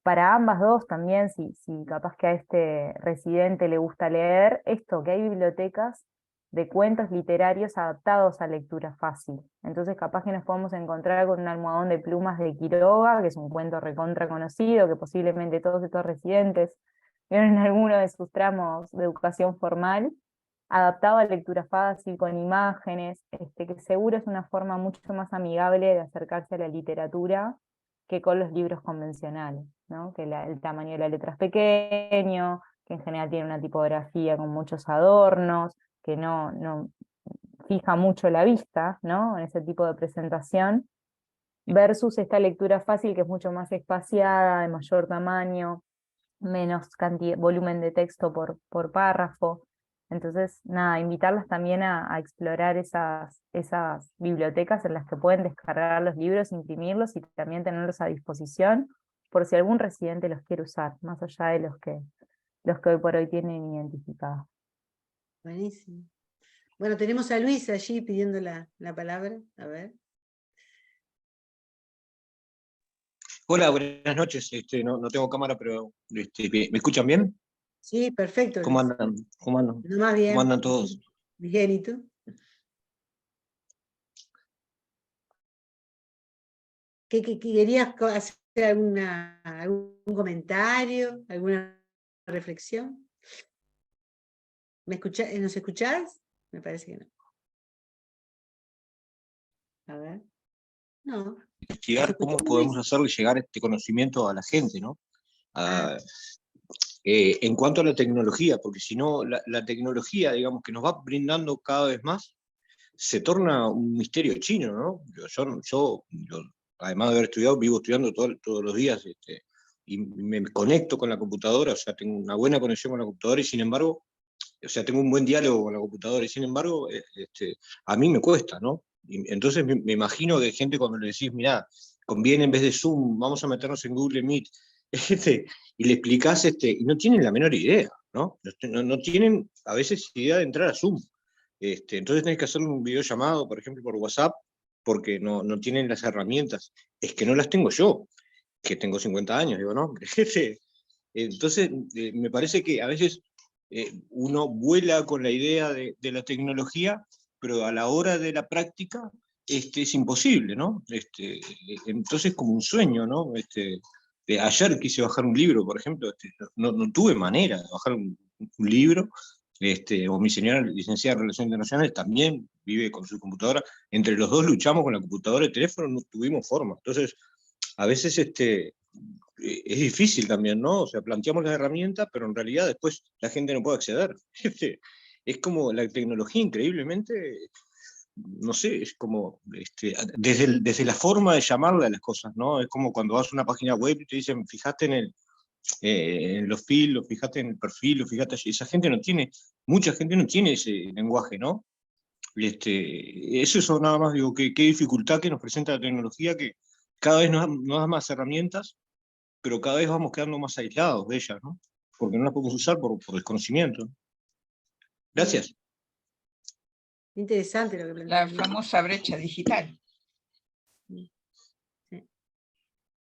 Para ambas dos también, si capaz que a este residente le gusta leer, esto, que hay bibliotecas de cuentos literarios adaptados a lectura fácil. Entonces capaz que nos podemos encontrar con un almohadón de plumas de Quiroga, que es un cuento recontra conocido, que posiblemente todos estos residentes vieron en alguno de sus tramos de educación formal, adaptado a lectura fácil, con imágenes, que seguro es una forma mucho más amigable de acercarse a la literatura que con los libros convencionales, ¿no? Que el tamaño de la letra es pequeño, que en general tiene una tipografía con muchos adornos, que no fija mucho la vista, ¿no?, en ese tipo de presentación, versus esta lectura fácil que es mucho más espaciada, de mayor tamaño, menos volumen de texto por párrafo. Entonces, nada, invitarlas también a explorar esas bibliotecas en las que pueden descargar los libros, imprimirlos y también tenerlos a disposición por si algún residente los quiere usar, más allá de los que hoy por hoy tienen identificados. Buenísimo. Bueno, tenemos a Luis allí pidiendo la palabra. A ver. Hola, buenas noches. No tengo cámara, pero ¿me escuchan bien? Sí, perfecto. ¿Cómo Luis. andan? ¿Cómo andan? Más bien. ¿Cómo andan todos? Bien, ¿y tú? ¿Qué querías hacer algún comentario, alguna reflexión? ¿Nos escuchás? Me parece que no. A ver. No. Investigar cómo podemos hacerle llegar este conocimiento a la gente, ¿no? En cuanto a la tecnología, porque si no, la tecnología, digamos, que nos va brindando cada vez más, se torna un misterio chino, ¿no? Yo además de haber estudiado, vivo estudiando todos los días, y me conecto con la computadora, o sea, tengo una buena conexión con la computadora, y sin embargo, o sea, tengo un buen diálogo con la computadora, y sin embargo, a mí me cuesta, ¿no? Y entonces me imagino que hay gente cuando le decís, mirá, conviene en vez de Zoom, vamos a meternos en Google Meet, y le explicás, y no tienen la menor idea, ¿no? No tienen a veces idea de entrar a Zoom. Entonces tenés que hacer un videollamado, por ejemplo, por WhatsApp, porque no tienen las herramientas. Es que no las tengo yo, que tengo 50 años, digo, no. Entonces, me parece que a veces uno vuela con la idea de la tecnología, pero a la hora de la práctica es imposible, ¿no? Entonces, como un sueño, ¿no? Ayer quise bajar un libro, por ejemplo, no tuve manera de bajar un libro, o mi señora licenciada en Relaciones Internacionales también vive con su computadora. Entre los dos luchamos con la computadora y el teléfono, no tuvimos forma. Entonces, a veces es difícil también, ¿no? O sea, planteamos las herramientas, pero en realidad después la gente no puede acceder. Es como la tecnología, increíblemente, no sé, es como desde la forma de llamarle a las cosas, ¿no? Es como cuando vas a una página web y te dicen, fíjate en los filos, fíjate en el perfil, fíjate allí. Esa gente no tiene, mucha gente no tiene ese lenguaje, ¿no? Eso nada más, digo, qué dificultad que nos presenta la tecnología, que cada vez nos da más herramientas, pero cada vez vamos quedando más aislados de ellas, ¿no? Porque no las podemos usar por desconocimiento. Gracias. Interesante lo que La planteas. famosa brecha digital.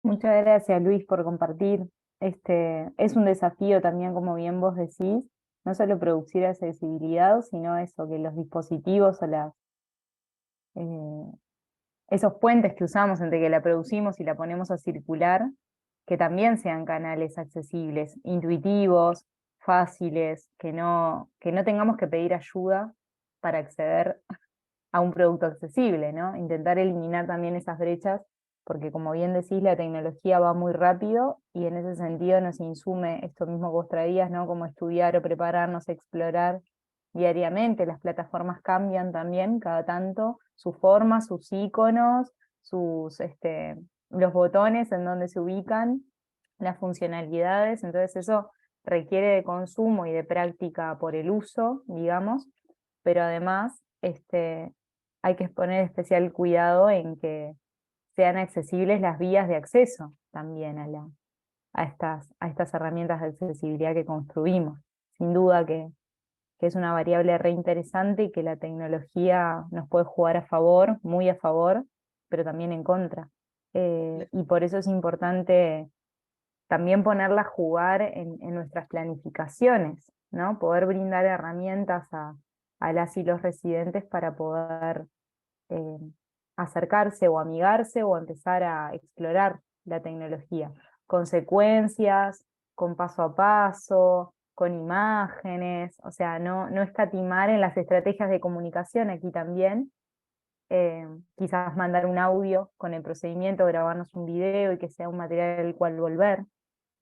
Muchas gracias, Luis, por compartir. Es un desafío también, como bien vos decís, no solo producir accesibilidad, sino eso, que los dispositivos o esos puentes que usamos entre que la producimos y la ponemos a circular, que también sean canales accesibles, intuitivos, fáciles, que no tengamos que pedir ayuda para acceder a un producto accesible, ¿no? Intentar eliminar también esas brechas, porque como bien decís, la tecnología va muy rápido y en ese sentido nos insume esto mismo que vos traías, ¿no? Como estudiar o prepararnos, explorar diariamente. Las plataformas cambian también cada tanto, su forma, sus iconos, los botones en donde se ubican, las funcionalidades, entonces eso requiere de consumo y de práctica por el uso, digamos, pero además hay que poner especial cuidado en que sean accesibles las vías de acceso también a estas herramientas de accesibilidad que construimos. Sin duda que es una variable re interesante y que la tecnología nos puede jugar a favor, muy a favor, pero también en contra. Y por eso es importante también ponerla a jugar en nuestras planificaciones, ¿no? Poder brindar herramientas a las y los residentes para poder acercarse o amigarse o empezar a explorar la tecnología, con secuencias, con paso a paso, con imágenes, o sea, no escatimar en las estrategias de comunicación aquí también, quizás mandar un audio con el procedimiento, grabarnos un video y que sea un material al cual volver,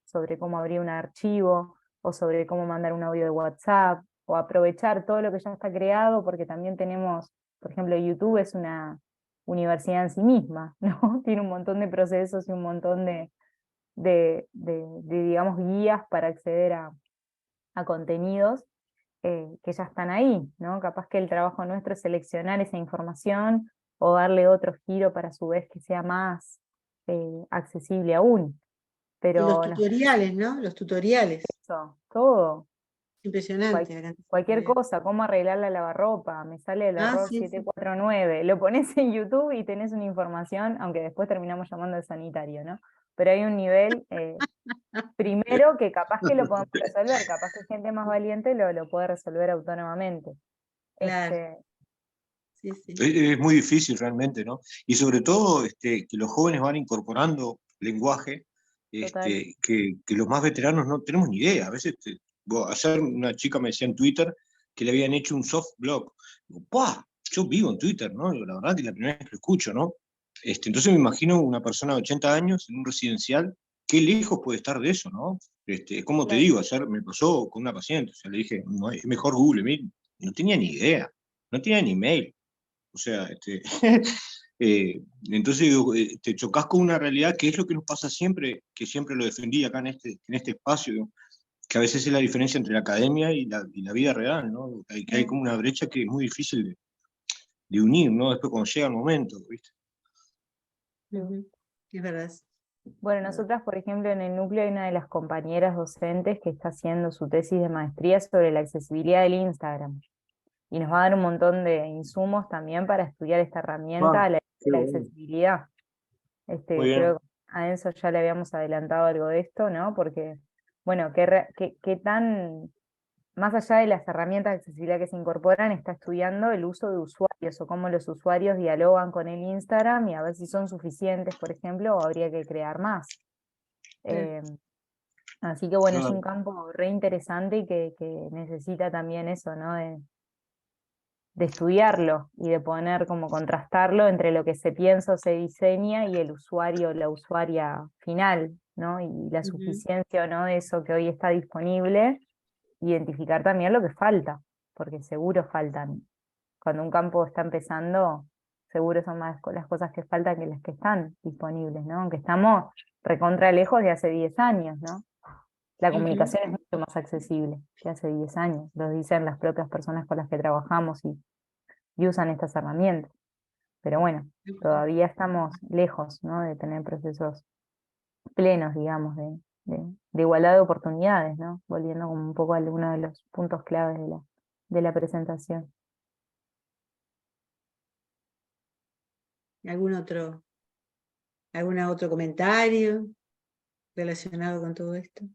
sobre cómo abrir un archivo, o sobre cómo mandar un audio de WhatsApp, o aprovechar todo lo que ya está creado, porque también tenemos, por ejemplo, YouTube es una universidad en sí misma, ¿no? Tiene un montón de procesos y un montón de digamos, guías para acceder a contenidos que ya están ahí, ¿no? Capaz que el trabajo nuestro es seleccionar esa información o darle otro giro para a su vez que sea más accesible aún. Y los Pero tutoriales, ¿no? Los tutoriales. todo. Impresionante. La cantidad de Cualquier tutoriales. cosa, cómo arreglar la lavarropa, me sale el error Sí, sí. 749, lo pones en YouTube y tenés una información, aunque después terminamos llamando al sanitario, ¿no? Pero hay un nivel, primero, que capaz que lo podemos resolver, capaz que gente más valiente lo puede resolver autónomamente. Claro. Sí, sí. Es muy difícil realmente, ¿no? Y sobre todo que los jóvenes van incorporando lenguaje que los más veteranos no tenemos ni idea. A veces, ayer una chica me decía en Twitter que le habían hecho un soft blog. Digo, ¡pah! Yo vivo en Twitter, ¿no? Digo, la verdad que es la primera vez que lo escucho, ¿no? Entonces me imagino una persona de 80 años en un residencial, qué lejos puede estar de eso, ¿no? Como te digo, ayer me pasó con una paciente, o sea, le dije, no, es mejor Google, no tenía ni idea, no tenía ni mail. O sea, entonces digo, te chocas con una realidad que es lo que nos pasa siempre, que siempre lo defendí acá en este espacio, digo, que a veces es la diferencia entre la academia y la vida real, ¿no? Que hay como una brecha que es muy difícil de unir, ¿no? Después cuando llega el momento, ¿viste? Es verdad. Bueno, nosotras, por ejemplo, en el núcleo hay una de las compañeras docentes que está haciendo su tesis de maestría sobre la accesibilidad del Instagram. Y nos va a dar un montón de insumos también para estudiar esta herramienta, la accesibilidad. Muy bien. Creo que a Enzo ya le habíamos adelantado algo de esto, ¿no? Porque, bueno, qué tan, más allá de las herramientas de accesibilidad que se incorporan, está estudiando el uso de usuarios o cómo los usuarios dialogan con el Instagram y a ver si son suficientes, por ejemplo, o habría que crear más. Así que bueno, es Claro. un campo re interesante y que necesita también eso, ¿no? De estudiarlo y de poner como contrastarlo entre lo que se piensa o se diseña y el usuario o la usuaria final, ¿no? Y la Ujú. suficiencia o no de eso que hoy está disponible, identificar también lo que falta, porque seguro faltan. Cuando un campo está empezando, seguro son más las cosas que faltan que las que están disponibles, ¿no? Aunque estamos recontra lejos de hace 10 años, ¿no? La Ujú. comunicación es mucho más accesible que hace 10 años, lo dicen las propias personas con las que trabajamos y usan estas herramientas. Pero bueno, todavía estamos lejos, ¿no? De tener procesos plenos, digamos, de igualdad de oportunidades, ¿no? Volviendo como un poco a uno de los puntos claves de la presentación. ¿Algún otro comentario relacionado con todo esto?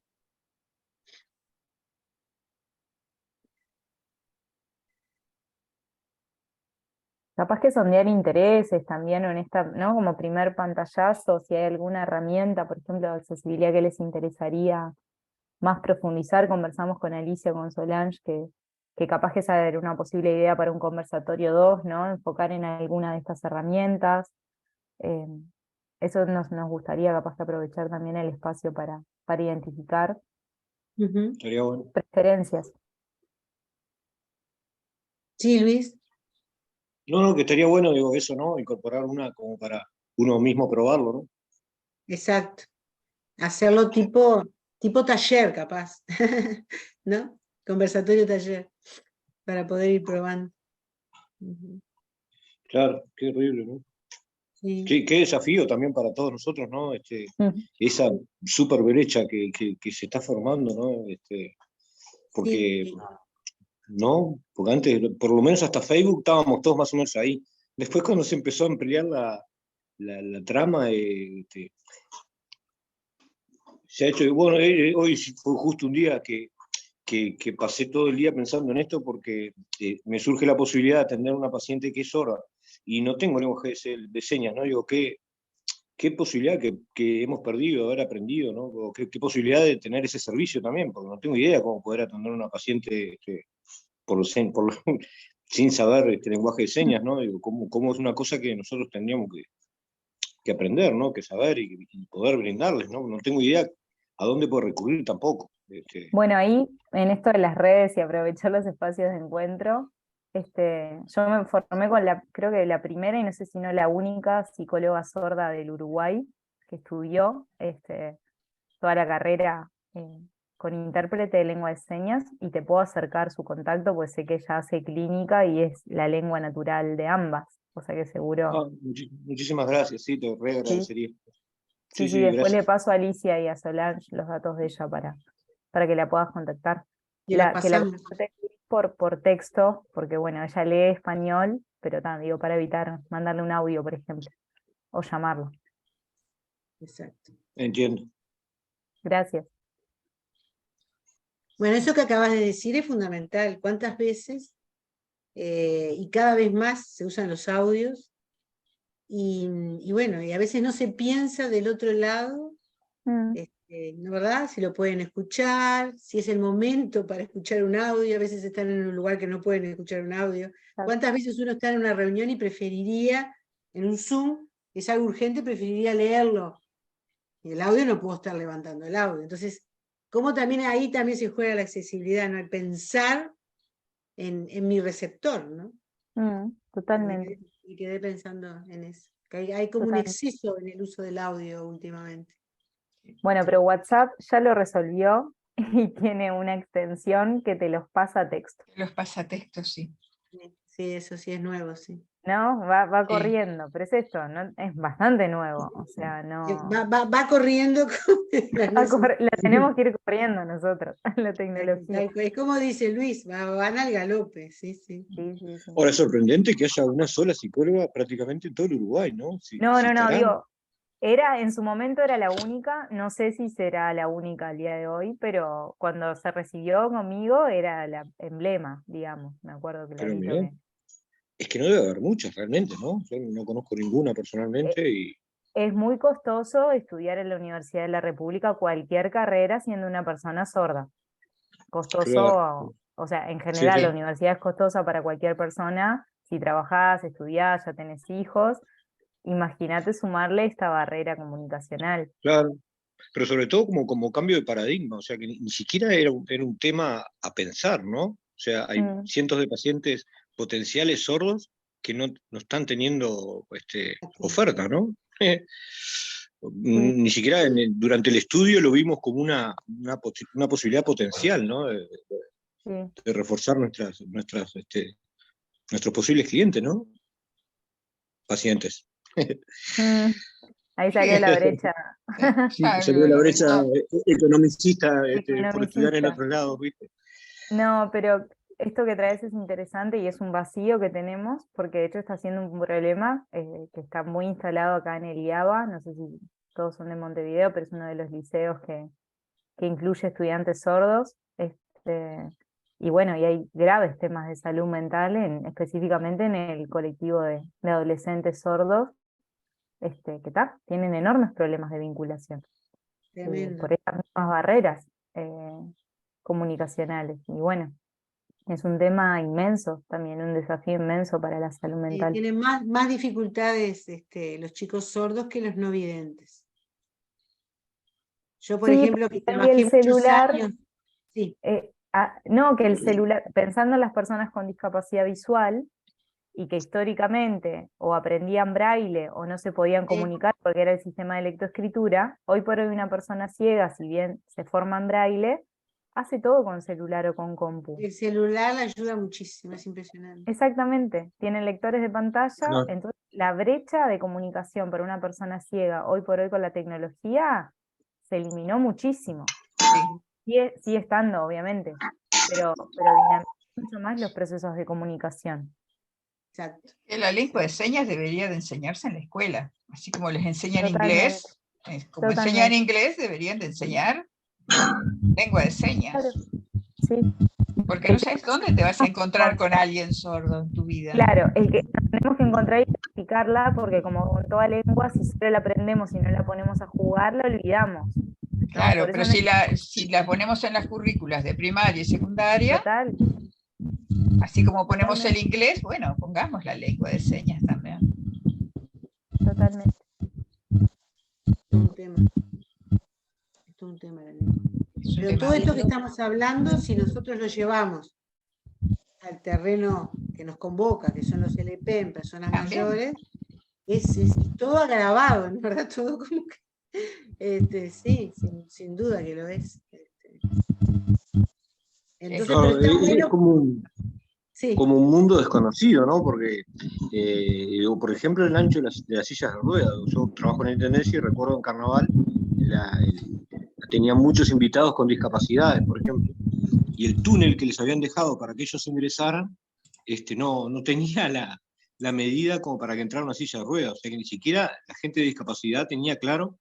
Capaz que sondear intereses también en esta, ¿no? Como primer pantallazo, si hay alguna herramienta, por ejemplo, de accesibilidad que les interesaría más profundizar. Conversamos con Alicia, con Solange, que capaz que esa era una posible idea para un conversatorio 2, ¿no? Enfocar en alguna de estas herramientas. Eh, Eso nos gustaría capaz que aprovechar también el espacio para identificar Ujú. Estaría bueno. preferencias. Sí, Luis. No, no, que estaría bueno, digo, eso, ¿no? Incorporar una como para uno mismo probarlo, ¿no? Exacto. Hacerlo tipo taller, capaz. ¿No? Conversatorio taller, para poder ir probando. Ujú. Claro, qué horrible, ¿no? Sí, Qué desafío también para todos nosotros, ¿no? Ujú. Esa super brecha que se está formando, ¿no? Porque, sí. ¿no? Porque antes, por lo menos hasta Facebook, estábamos todos más o menos ahí. Después cuando se empezó a ampliar la trama, se ha hecho, bueno, hoy fue justo un día que pasé todo el día pensando en esto porque me surge la posibilidad de atender a una paciente que es sorda y no tengo lenguaje de señas, ¿no? Digo, qué posibilidad que hemos perdido de haber aprendido, ¿no? O qué posibilidad de tener ese servicio también, porque no tengo idea cómo poder atender a una paciente sin saber lenguaje de señas, ¿no? Digo, cómo es una cosa que nosotros tendríamos que aprender, ¿no? Que saber y poder brindarles, ¿no? No tengo idea a dónde puedo recurrir tampoco. Bueno, ahí en esto de las redes y aprovechar los espacios de encuentro, yo me formé con creo que la primera y no sé si no la única psicóloga sorda del Uruguay que estudió toda la carrera con intérprete de lengua de señas y te puedo acercar su contacto, pues sé que ella hace clínica y es la lengua natural de ambas, o sea que seguro. Muchísimas gracias, sí, te re Sí, agradecería. Sí, sí, sí, sí, después le gracias. paso a Alicia y a Solange los datos de ella para que la puedas contactar. Y los Que la pasamos. contactes por texto, porque bueno, ella lee español, pero digo, para evitar mandarle un audio, por ejemplo, o llamarlo. Exacto. Entiendo. Gracias. Bueno, eso que acabas de decir es fundamental. ¿Cuántas veces y cada vez más se usan los audios? Y bueno, y a veces no se piensa del otro lado, Mm, ¿no, verdad? Si lo pueden escuchar, si es el momento para escuchar un audio, a veces están en un lugar que no pueden escuchar un audio. claro. ¿Cuántas veces uno está en una reunión y preferiría, en un Zoom, es algo urgente, preferiría leerlo? Y el audio no puedo estar levantando el audio. Entonces, ¿cómo también ahí también se juega la accesibilidad, ¿no? El pensar en mi receptor, ¿no? Totalmente, Y quedé pensando en eso. Que hay como un totalmente. exceso en el uso del audio últimamente. Bueno, pero WhatsApp ya lo resolvió y tiene una extensión que te los pasa a texto, Los pasatextos, sí. Sí, eso sí es nuevo, sí. ¿no? Va Sí. corriendo, pero es esto, ¿no? Es bastante nuevo, o sea, no. Va corriendo no sé. La tenemos que ir corriendo nosotros, la tecnología. Es como dice Luis, van al galope, sí, sí. Sí, sí, sí. Ahora es sorprendente que haya una sola psicóloga prácticamente en todo el Uruguay, ¿no? No, Si no, no, estará. digo, en su momento era la única, no sé si será la única al día de hoy, pero cuando se recibió conmigo era la emblema, digamos, me acuerdo Pero clarito mirá, que. es que no debe haber muchas realmente, ¿no? Yo no conozco ninguna eh, personalmente y. es muy costoso estudiar en la Universidad de la República cualquier carrera siendo una persona sorda. Costoso, Claro. o sea, en Sí, general la sí. universidad es costosa para cualquier persona, si trabajás, estudiás, ya tenés hijos, imagínate sumarle esta barrera comunicacional. Claro. Pero sobre todo como cambio de paradigma, o sea que ni siquiera era un tema a pensar, ¿no? O sea, hay Mm, cientos de pacientes potenciales sordos que no están teniendo oferta, ¿no? sí, Ni siquiera durante el estudio lo vimos como una posibilidad potencial, ¿no? sí. De reforzar nuestros posibles clientes, ¿no? Pacientes. Mm, ahí salió la brecha Sí, salió la brecha economicista por estudiar en economicista. otros lados, ¿viste? No, pero esto que traes es interesante y es un vacío que tenemos, porque de hecho está siendo un problema que está muy instalado acá en el IABA, no sé si todos son de Montevideo, pero es uno de los liceos que incluye estudiantes sordos. Y bueno, y hay graves temas de salud mental, específicamente en el colectivo de adolescentes sordos, tienen enormes problemas de vinculación Tremendo. por estas mismas barreras eh, comunicacionales. Y bueno, es un tema inmenso, también un desafío inmenso para la salud mental. Tienen más dificultades los chicos sordos que los no videntes. Yo, por Sí, ejemplo, que porque ahí trabajé el muchos celular, años, sí, no, que el celular, pensando en las personas con discapacidad visual, y que históricamente o aprendían braille o no se podían comunicar porque era el sistema de lectoescritura, hoy por hoy una persona ciega, si bien se forma en braille, hace todo con celular o con compu. el celular le ayuda muchísimo, es impresionante. Exactamente, tienen lectores de pantalla, No. entonces la brecha de comunicación para una persona ciega hoy por hoy con la tecnología se eliminó muchísimo. Sigue estando, obviamente, pero dinamiza mucho más los procesos de comunicación. Exacto. Que la lengua de señas debería de enseñarse en la escuela, así como les enseñan Totalmente, inglés, como enseñan totalmente. inglés deberían de enseñar lengua de señas, Claro, sí. porque no El que sabes dónde te vas a encontrar con alguien sordo en tu vida. Claro, el que nos tenemos que encontrar y practicarla, porque como con toda lengua, si solo la aprendemos y no la ponemos a jugar, la olvidamos. ¿No? Claro, Por pero eso si la ponemos en las currículas de primaria y secundaria, total, así como ponemos el totalmente, inglés, bueno, pongamos la lengua de señas también. totalmente. Es un tema. Es un tema la lengua. Es un Pero tema todo esto que Sin duda. estamos hablando, si nosotros lo llevamos al terreno que nos convoca, que son los LP en personas también. mayores, es todo agravado, en verdad, todo como que, sí, sin duda que lo es. Entonces, pero Claro, está es bueno, sí, como un mundo desconocido, ¿no? Porque, por ejemplo, el ancho de las sillas de ruedas. Yo trabajo en la Intendencia y recuerdo en Carnaval tenía muchos invitados con discapacidades, por ejemplo. Y el túnel que les habían dejado para que ellos ingresaran no tenía la medida como para que entrara una silla de ruedas. O sea que ni siquiera la gente de discapacidad tenía claro.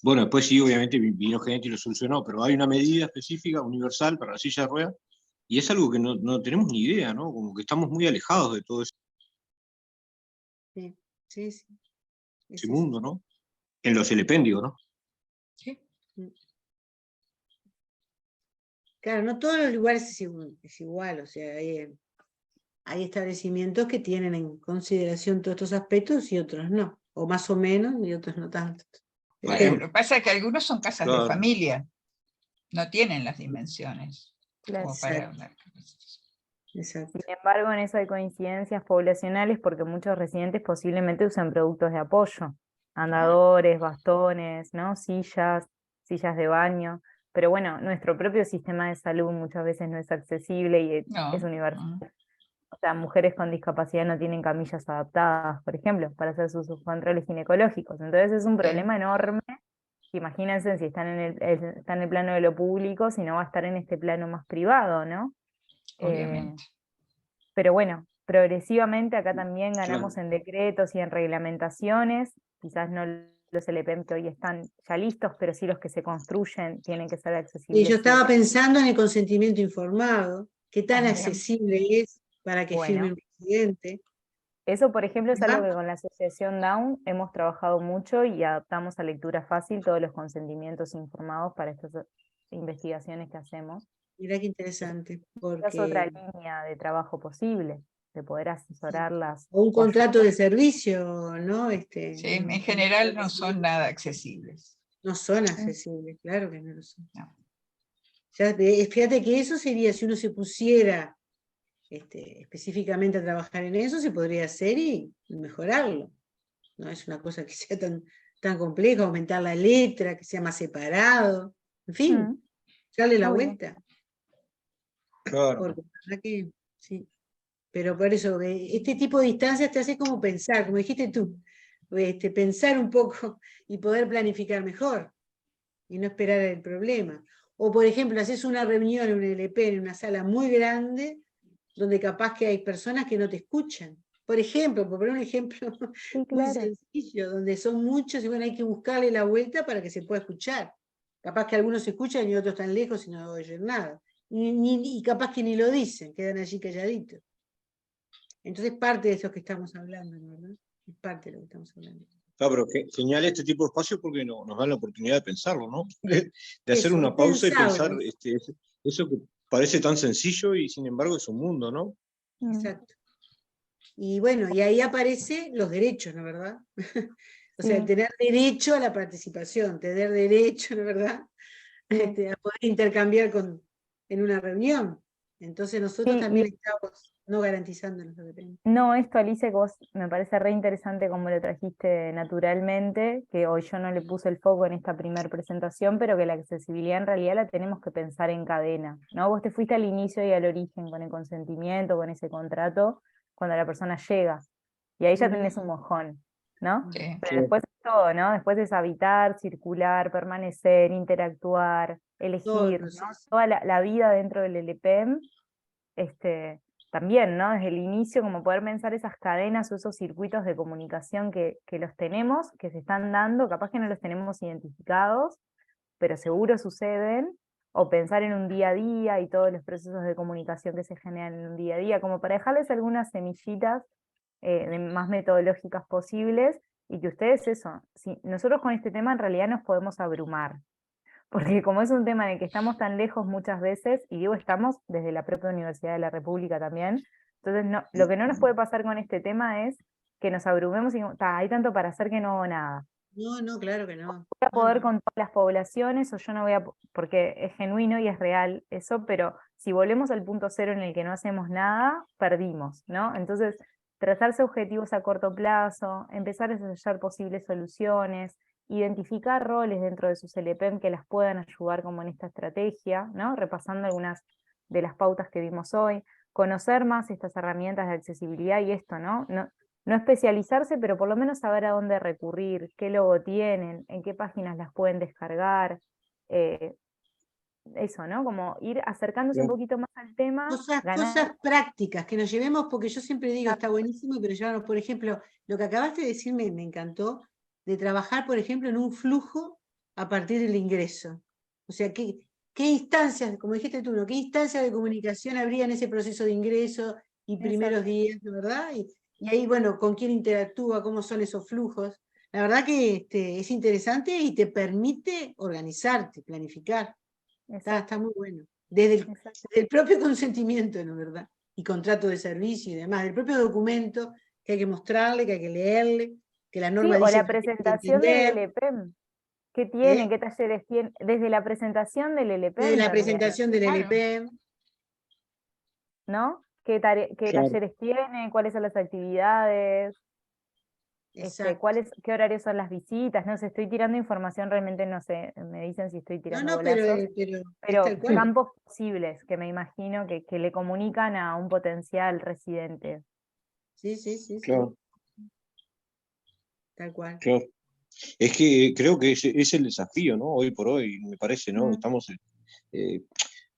Bueno, después sí, obviamente vino gente y lo solucionó, pero hay una medida específica, universal, para la silla de ruedas. Y es algo que no tenemos ni idea, ¿no? Como que estamos muy alejados de todo sí, sí, sí, ese es así. mundo, ¿no? En los elependios, ¿no? Sí. Claro, no todos los lugares es igual, o sea, hay establecimientos que tienen en consideración todos estos aspectos y otros no, o más o menos y otros no tanto. Bueno, Depende. lo que pasa es que algunos son casas de Claro. familia, no tienen las dimensiones Claro. como para Exacto. una... Exacto. Sin embargo, en eso hay coincidencias poblacionales porque muchos residentes posiblemente usan productos de apoyo, andadores, bastones, ¿no? Sillas de baño. Pero bueno, nuestro propio sistema de salud muchas veces no es accesible y es No, universal. no. O sea, mujeres con discapacidad no tienen camillas adaptadas, por ejemplo, para hacer sus controles ginecológicos. Entonces es un problema enorme. Imagínense si están está en el plano de lo público, si no va a estar en este plano más privado, ¿no? Obviamente. Pero bueno, progresivamente acá también ganamos Claro. en decretos y en reglamentaciones, quizás no los LPM que hoy están ya listos, pero sí los que se construyen tienen que ser accesibles. Y yo estaba pensando en el consentimiento informado, qué tan También. accesible es para que firme Bueno, un residente. Eso, por ejemplo, es algo ¿verdad? que con la Asociación Down hemos trabajado mucho y adaptamos a lectura fácil todos los consentimientos informados para estas investigaciones que hacemos. Mirá qué interesante, Esa es otra porque línea de trabajo posible, de poder asesorarlas. o un o contrato ayudar. de servicio, ¿no? Sí, en general no son nada accesibles. No son accesibles, claro que no lo son. No. Fíjate que eso sería, si uno se pusiera específicamente a trabajar en eso, se podría hacer y mejorarlo. No es una cosa que sea tan compleja, aumentar la letra, que sea más separado, en fin, darle la Obvio. vuelta. Claro. Porque la verdad que sí. Pero por eso, este tipo de instancias te hace como pensar, como dijiste tú, pensar un poco y poder planificar mejor y no esperar el problema. O por ejemplo, haces una reunión en un LP en una sala muy grande, donde capaz que hay personas que no te escuchan. Por ejemplo, por poner un ejemplo Sí, muy claro. sencillo, donde son muchos y bueno, hay que buscarle la vuelta para que se pueda escuchar. Capaz que algunos se escuchan y otros están lejos y no oyen nada. Y capaz que ni lo dicen, quedan allí calladitos. Entonces parte de eso que estamos hablando, ¿verdad? Es parte de lo que estamos hablando. Claro, pero genial este tipo de espacio porque nos dan la oportunidad de pensarlo, ¿no? De hacer Eso, una pausa y pensar pensarlo. eso que parece tan sencillo y sin embargo es un mundo, ¿no? Exacto. Y bueno, y ahí aparecen los derechos, ¿no es verdad? O sea, Sí. tener derecho a la participación, tener derecho, ¿no es verdad? A poder intercambiar en una reunión. Entonces nosotros Sí, y también estamos no garantizándonos lo que tenemos. no, esto, Alice, que vos me parece re interesante como lo trajiste naturalmente, que hoy yo no le puse el foco en esta primera presentación, pero que la accesibilidad en realidad la tenemos que pensar en cadena, ¿no? Vos te fuiste al inicio y al origen con el consentimiento, con ese contrato, cuando la persona llega, y ahí ya tenés un mojón, ¿no? Sí. Pero después es todo, ¿no? Después es habitar, circular, permanecer, interactuar, Todo el elegir, ¿no? proceso. Toda la vida dentro del LPM, también, ¿no? Desde el inicio, como poder pensar esas cadenas o esos circuitos de comunicación que los tenemos, que se están dando, capaz que no los tenemos identificados, pero seguro suceden, o pensar en un día a día y todos los procesos de comunicación que se generan en un día a día, como para dejarles algunas semillitas más metodológicas posibles, y que ustedes eso, si nosotros con este tema en realidad nos podemos abrumar, porque como es un tema en el que estamos tan lejos muchas veces, y digo estamos desde la propia Universidad de la República también, entonces lo que no nos puede pasar con este tema es que nos abrumemos y hay tanto para hacer que no hago nada. No, no, claro que no. Voy a poder No. con todas las poblaciones o yo no voy a, porque es genuino y es real eso, pero si volvemos al punto cero en el que no hacemos nada, perdimos, ¿no? Entonces, trazarse objetivos a corto plazo, empezar a desarrollar posibles soluciones, identificar roles dentro de sus LPM que las puedan ayudar como en esta estrategia, ¿no? Repasando algunas de las pautas que vimos hoy, conocer más estas herramientas de accesibilidad y esto, ¿no? No especializarse, pero por lo menos saber a dónde recurrir, qué logo tienen, en qué páginas las pueden descargar, eso, ¿no? Como ir acercándose un poquito más al tema, Cosas ganar. prácticas que nos llevemos, porque yo siempre digo, está buenísimo, pero llevarnos, por ejemplo, lo que acabaste de decir me encantó, de trabajar, por ejemplo, en un flujo a partir del ingreso. O sea, qué instancias, como dijiste tú, ¿no? ¿Qué instancias de comunicación habría en ese proceso de ingreso y primeros Exacto. días, ¿no? ¿Verdad? Y ahí, bueno, con quién interactúa, cómo son esos flujos. La verdad que es interesante y te permite organizarte, planificar. Está muy bueno. Desde el propio consentimiento, ¿no es verdad? Y contrato de servicio y demás, del propio documento que hay que mostrarle, que hay que leerle, que la Sí, norma o dice la que hay que presentación del entender, LPM. ¿Qué tiene? ¿eh? ¿Qué talleres tiene? Desde la presentación del Desde LPM la también, presentación del Claro. LP, ¿no? ¿Qué Claro. talleres tiene? ¿Cuáles son las actividades? exacto. ¿Qué horarios son las visitas? No sé, estoy tirando información, realmente no sé, me dicen si estoy No, tirando no, pero golazos, es tal pero cual. campos posibles que me imagino que le comunican a un potencial residente. Sí, sí, sí, sí, Claro, tal cual. claro. Es que creo que es el desafío, ¿no? Hoy por hoy, me parece, ¿no? Estamos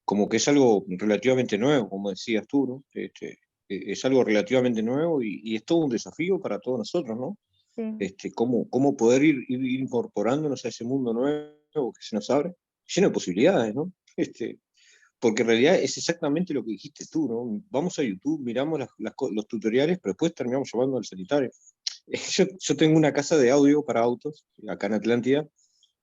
como que es algo relativamente nuevo, como decías tú, ¿no? Es algo relativamente nuevo y es todo un desafío para todos nosotros, ¿no? Sí. Cómo poder ir incorporándonos a ese mundo nuevo que se nos abre, lleno de posibilidades, ¿no? porque en realidad es exactamente lo que dijiste tú, ¿no? Vamos a YouTube, miramos los tutoriales, pero después terminamos llamando al sanitario. Yo tengo una casa de audio para autos, acá en Atlántida,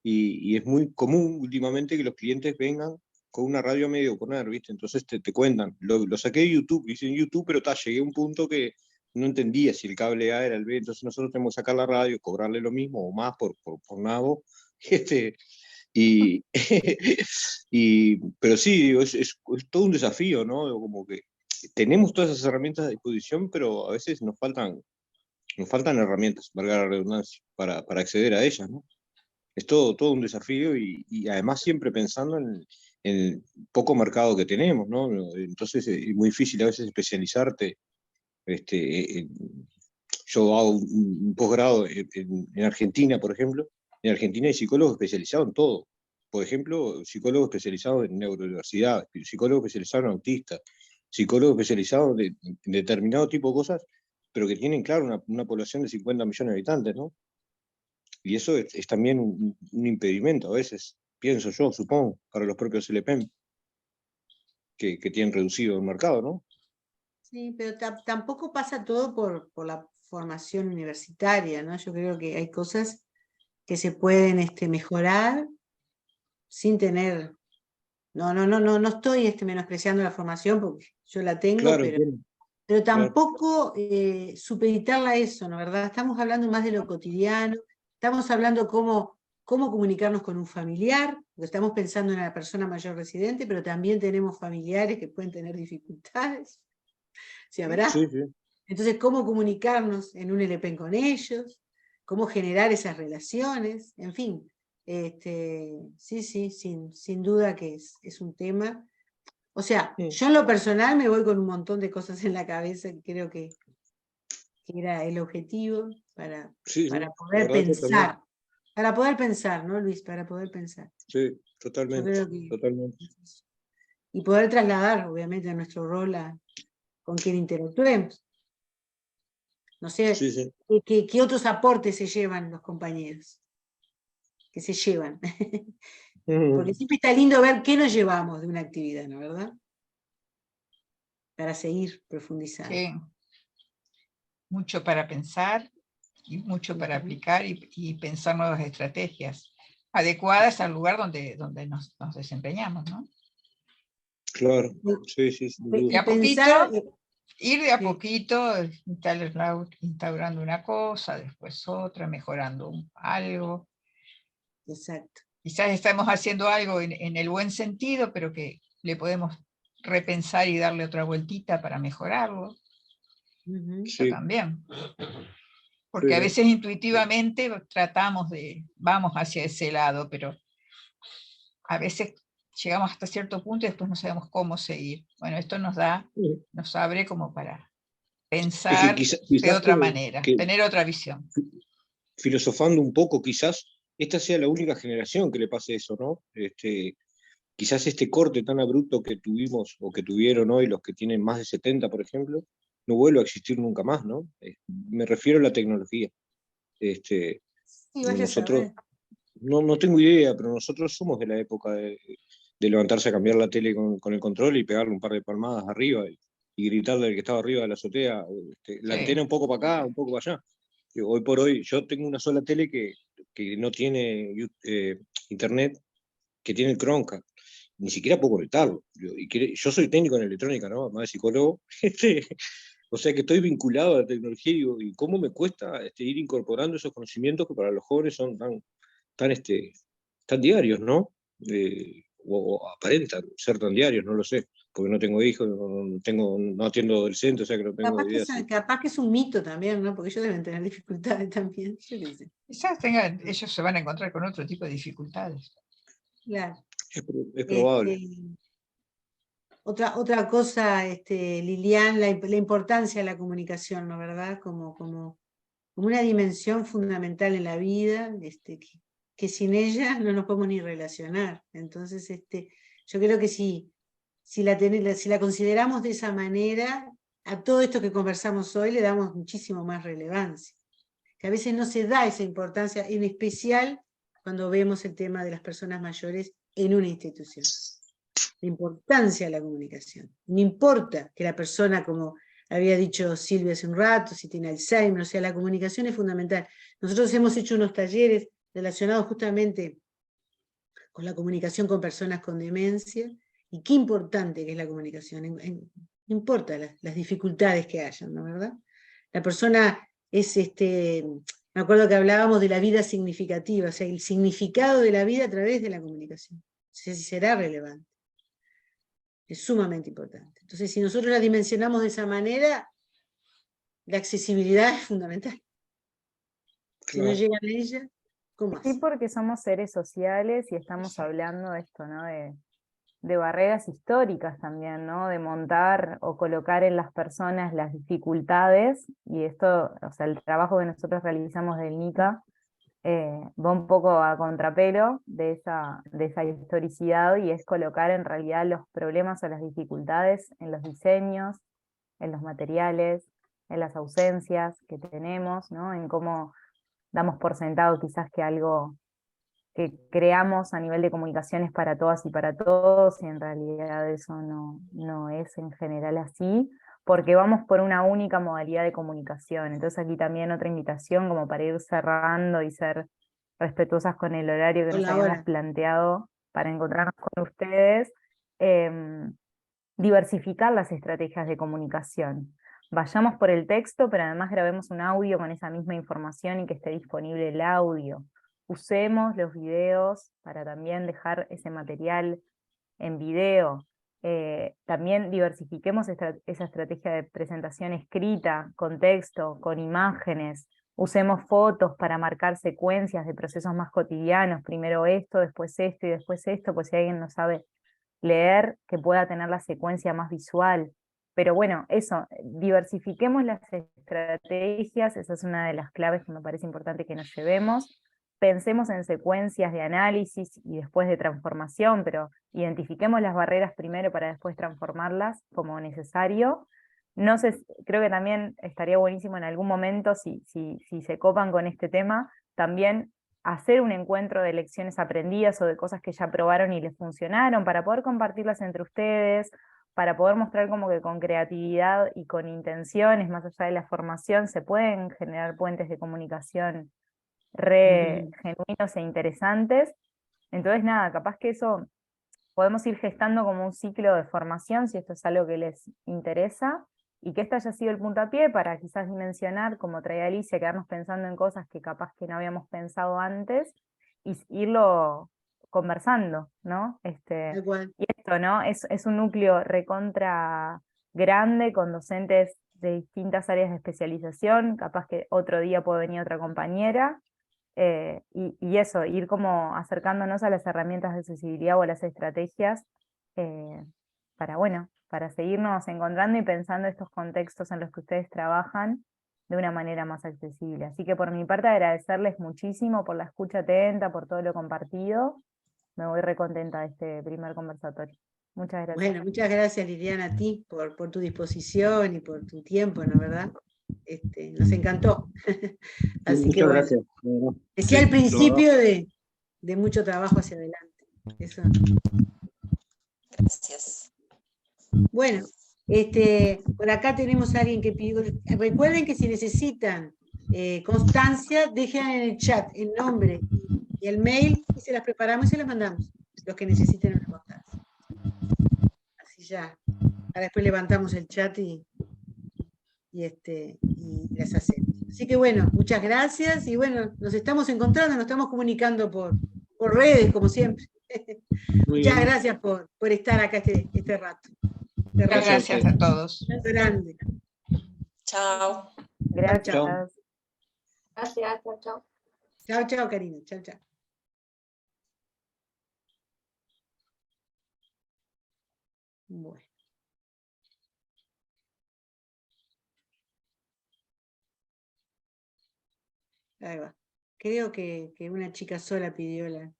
y es muy común últimamente que los clientes vengan con una radio a medio poner, ¿viste? Entonces te cuentan. Lo saqué de YouTube, hice en YouTube, pero llegué a un punto que no entendía si el cable A era el B, entonces nosotros tenemos que sacar la radio, cobrarle lo mismo o más por nabo. Y, pero sí, digo, es todo un desafío, ¿no? Como que tenemos todas esas herramientas a disposición, pero a veces nos faltan herramientas, valga la redundancia, para acceder a ellas, ¿no? Es todo un desafío y además siempre pensando en el poco mercado que tenemos, ¿no? Entonces es muy difícil a veces especializarte. Yo hago un posgrado en Argentina, por ejemplo. En Argentina hay psicólogos especializados en todo. Por ejemplo, psicólogos especializados en neurodiversidad, psicólogos especializados en autistas, psicólogos especializados en determinado tipo de cosas, pero que tienen, claro, una población de 50 millones de habitantes, ¿no? Y eso es también un impedimento a veces, pienso yo, supongo, para los propios LPM, que tienen reducido el mercado, ¿no? Sí, pero tampoco pasa todo por la formación universitaria, ¿no? Yo creo que hay cosas que se pueden mejorar sin tener... No estoy menospreciando la formación porque yo la tengo, Claro, pero claro. tampoco supeditarla a eso, ¿no? ¿Verdad? Estamos hablando más de lo cotidiano, estamos hablando cómo comunicarnos con un familiar, porque estamos pensando en la persona mayor residente, pero también tenemos familiares que pueden tener dificultades, ¿sí habrá? Sí, sí. Entonces, cómo comunicarnos en un LPN con ellos, cómo generar esas relaciones, en fin. Sí, sin duda que es un tema. O sea, Sí. yo en lo personal me voy con un montón de cosas en la cabeza que creo que era el objetivo para Sí, poder la verdad, pensar. Para poder pensar, ¿no, Luis? Para poder pensar. sí, Yo totalmente, creo que... totalmente. Y poder trasladar, obviamente, a nuestro rol con quien interactuemos. No sé, Sí, sí. ¿qué otros aportes se llevan los compañeros? Que se llevan. Porque siempre está lindo ver qué nos llevamos de una actividad, ¿no? ¿Verdad? Para seguir profundizando. Sí. Mucho para pensar y mucho para aplicar y pensar nuevas estrategias adecuadas al lugar donde nos desempeñamos, ¿no? Claro, sí, sin Y duda. De a pensar, poquito, ir de a sí. poquito, instaurando una cosa, después otra, mejorando algo. Exacto. Quizás estamos haciendo algo en el buen sentido, pero que le podemos repensar y darle otra vueltita para mejorarlo. Eso Sí, también. Porque a sí. veces intuitivamente vamos hacia ese lado, pero a veces llegamos hasta cierto punto y después no sabemos cómo seguir. Bueno, esto nos abre como para Es que pensar de quizás otra manera, que tener otra visión. filosofando un poco, quizás esta sea la única generación que le pase eso, ¿no? Quizás este corte tan abrupto que tuvimos o que tuvieron hoy los que tienen más de 70, por ejemplo, no vuelva a existir nunca más, ¿no? Me refiero a la tecnología. Sí, vaya a Nosotros, saber. no tengo idea, pero nosotros somos de la época de levantarse a cambiar la tele con el control y pegarle un par de palmadas arriba y gritarle al que estaba arriba de la azotea, la antena un poco para acá, un poco para allá. Hoy por hoy yo tengo una sola tele que no tiene internet, que tiene el Chromecast. Ni siquiera puedo conectarlo. Yo soy técnico en electrónica, ¿no? Además de psicólogo. O sea que estoy vinculado a la tecnología y cómo me cuesta ir incorporando esos conocimientos que para los jóvenes son tan diarios, ¿no? O aparentan ser tan diarios, no lo sé, porque no tengo hijos, no atiendo adolescentes, o sea que no tengo Capaz idea. capaz que es un mito también, ¿no? Porque ellos deben tener dificultades también. Yo qué sé. Quizás ellos se van a encontrar con otro tipo de dificultades. Claro. Es probable. Otra cosa, Lilian, la importancia de la comunicación, ¿no? ¿Verdad? Como una dimensión fundamental en la vida, que sin ella no nos podemos ni relacionar. Entonces, yo creo que si la consideramos de esa manera, a todo esto que conversamos hoy le damos muchísimo más relevancia. Que a veces no se da esa importancia, en especial cuando vemos el tema de las personas mayores en una institución. la importancia de la comunicación. No importa que la persona, como había dicho Silvia hace un rato, si tiene Alzheimer, o sea, la comunicación es fundamental. Nosotros hemos hecho unos talleres relacionados justamente con la comunicación con personas con demencia, y qué importante que es la comunicación, no importa las dificultades que hayan, ¿no verdad? La persona es, me acuerdo que hablábamos de la vida significativa, o sea, el significado de la vida a través de la comunicación. No sé si será relevante. Es sumamente importante. Entonces, si nosotros la dimensionamos de esa manera, la accesibilidad es fundamental. Si no Claro. llegan a ella, ¿cómo Sí, hace? porque somos seres sociales y estamos hablando de esto, ¿no? De barreras históricas también, ¿no? De montar o colocar en las personas las dificultades, y esto, o sea, el trabajo que nosotros realizamos del NICA va un poco a contrapelo de esa historicidad, y es colocar en realidad los problemas o las dificultades en los diseños, en los materiales, en las ausencias que tenemos, ¿no? En cómo damos por sentado quizás que algo que creamos a nivel de comunicaciones para todas y para todos, y en realidad eso no es en general así, porque vamos por una única modalidad de comunicación. Entonces aquí también otra invitación como para ir cerrando y ser respetuosas con el horario que Con nos la habíamos hora. planteado para encontrarnos con ustedes, diversificar las estrategias de comunicación. Vayamos por el texto, pero además grabemos un audio con esa misma información y que esté disponible el audio. Usemos los videos para también dejar ese material en video. También diversifiquemos esa estrategia de presentación escrita, con texto, con imágenes. Usemos fotos para marcar secuencias de procesos más cotidianos, primero esto y después esto, pues si alguien no sabe leer, que pueda tener la secuencia más visual. Pero bueno, eso, diversifiquemos las estrategias, esa es una de las claves que me parece importante que nos llevemos. Pensemos en secuencias de análisis y después de transformación, pero identifiquemos las barreras primero para después transformarlas como necesario. No sé, creo que también estaría buenísimo en algún momento, si se copan con este tema, también hacer un encuentro de lecciones aprendidas o de cosas que ya probaron y les funcionaron, para poder compartirlas entre ustedes, para poder mostrar como que con creatividad y con intenciones, más allá de la formación, se pueden generar puentes de comunicación re genuinos e interesantes. Entonces nada, capaz que eso podemos ir gestando como un ciclo de formación, si esto es algo que les interesa, y que este haya sido el puntapié para quizás dimensionar, como traía Alicia, quedarnos pensando en cosas que capaz que no habíamos pensado antes, y irlo conversando, ¿no? Tal cual. Y esto, ¿no? Es un núcleo recontra grande, con docentes de distintas áreas de especialización, capaz que otro día puede venir otra compañera, y eso, ir como acercándonos a las herramientas de accesibilidad o a las estrategias, para seguirnos encontrando y pensando estos contextos en los que ustedes trabajan de una manera más accesible. Así que por mi parte agradecerles muchísimo por la escucha atenta, por todo lo compartido. Me voy recontenta de este primer conversatorio. Muchas gracias. Bueno, muchas gracias, Liliana, a ti por tu disposición y por tu tiempo, ¿no verdad? Nos encantó. Así que Muchas bueno, gracias. decía Sí, al principio de mucho trabajo hacia adelante. Eso. Gracias. Bueno, por acá tenemos a alguien que pidió. Recuerden que si necesitan constancia, dejen en el chat el nombre y el mail, y se las preparamos y se las mandamos, los que necesiten una constancia. Así ya. Ahora después levantamos el chat y las hacemos. Así que bueno, muchas gracias, y bueno, nos estamos encontrando, nos estamos comunicando por redes, como siempre. Muy Muchas bien. gracias por estar acá este rato. Gracias a todos. Grande. Chao. Gracias. Chau. Gracias, chao, chao. Chao, chao, Karina. Chao, chao. Bueno. Ahí va. Creo que una chica sola pidió la...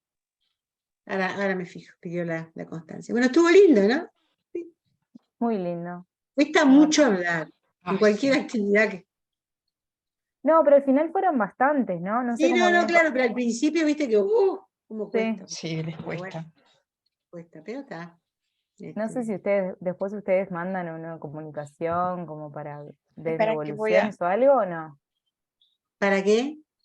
Ahora me fijo, pidió la constancia. Bueno, estuvo lindo, ¿no? Muy lindo. Cuesta mucho hablar, en Ay, cualquier sí. actividad que... No, pero al final fueron bastantes, ¿no? No sé Sí, cómo no, viene. claro, pero al principio viste que, cómo cuesta. Sí, les Pero bueno, cuesta. cuesta, pero está. No sé si después ustedes mandan una comunicación como para ¿Para qué voy a- devoluciones o algo o no. ¿Para qué?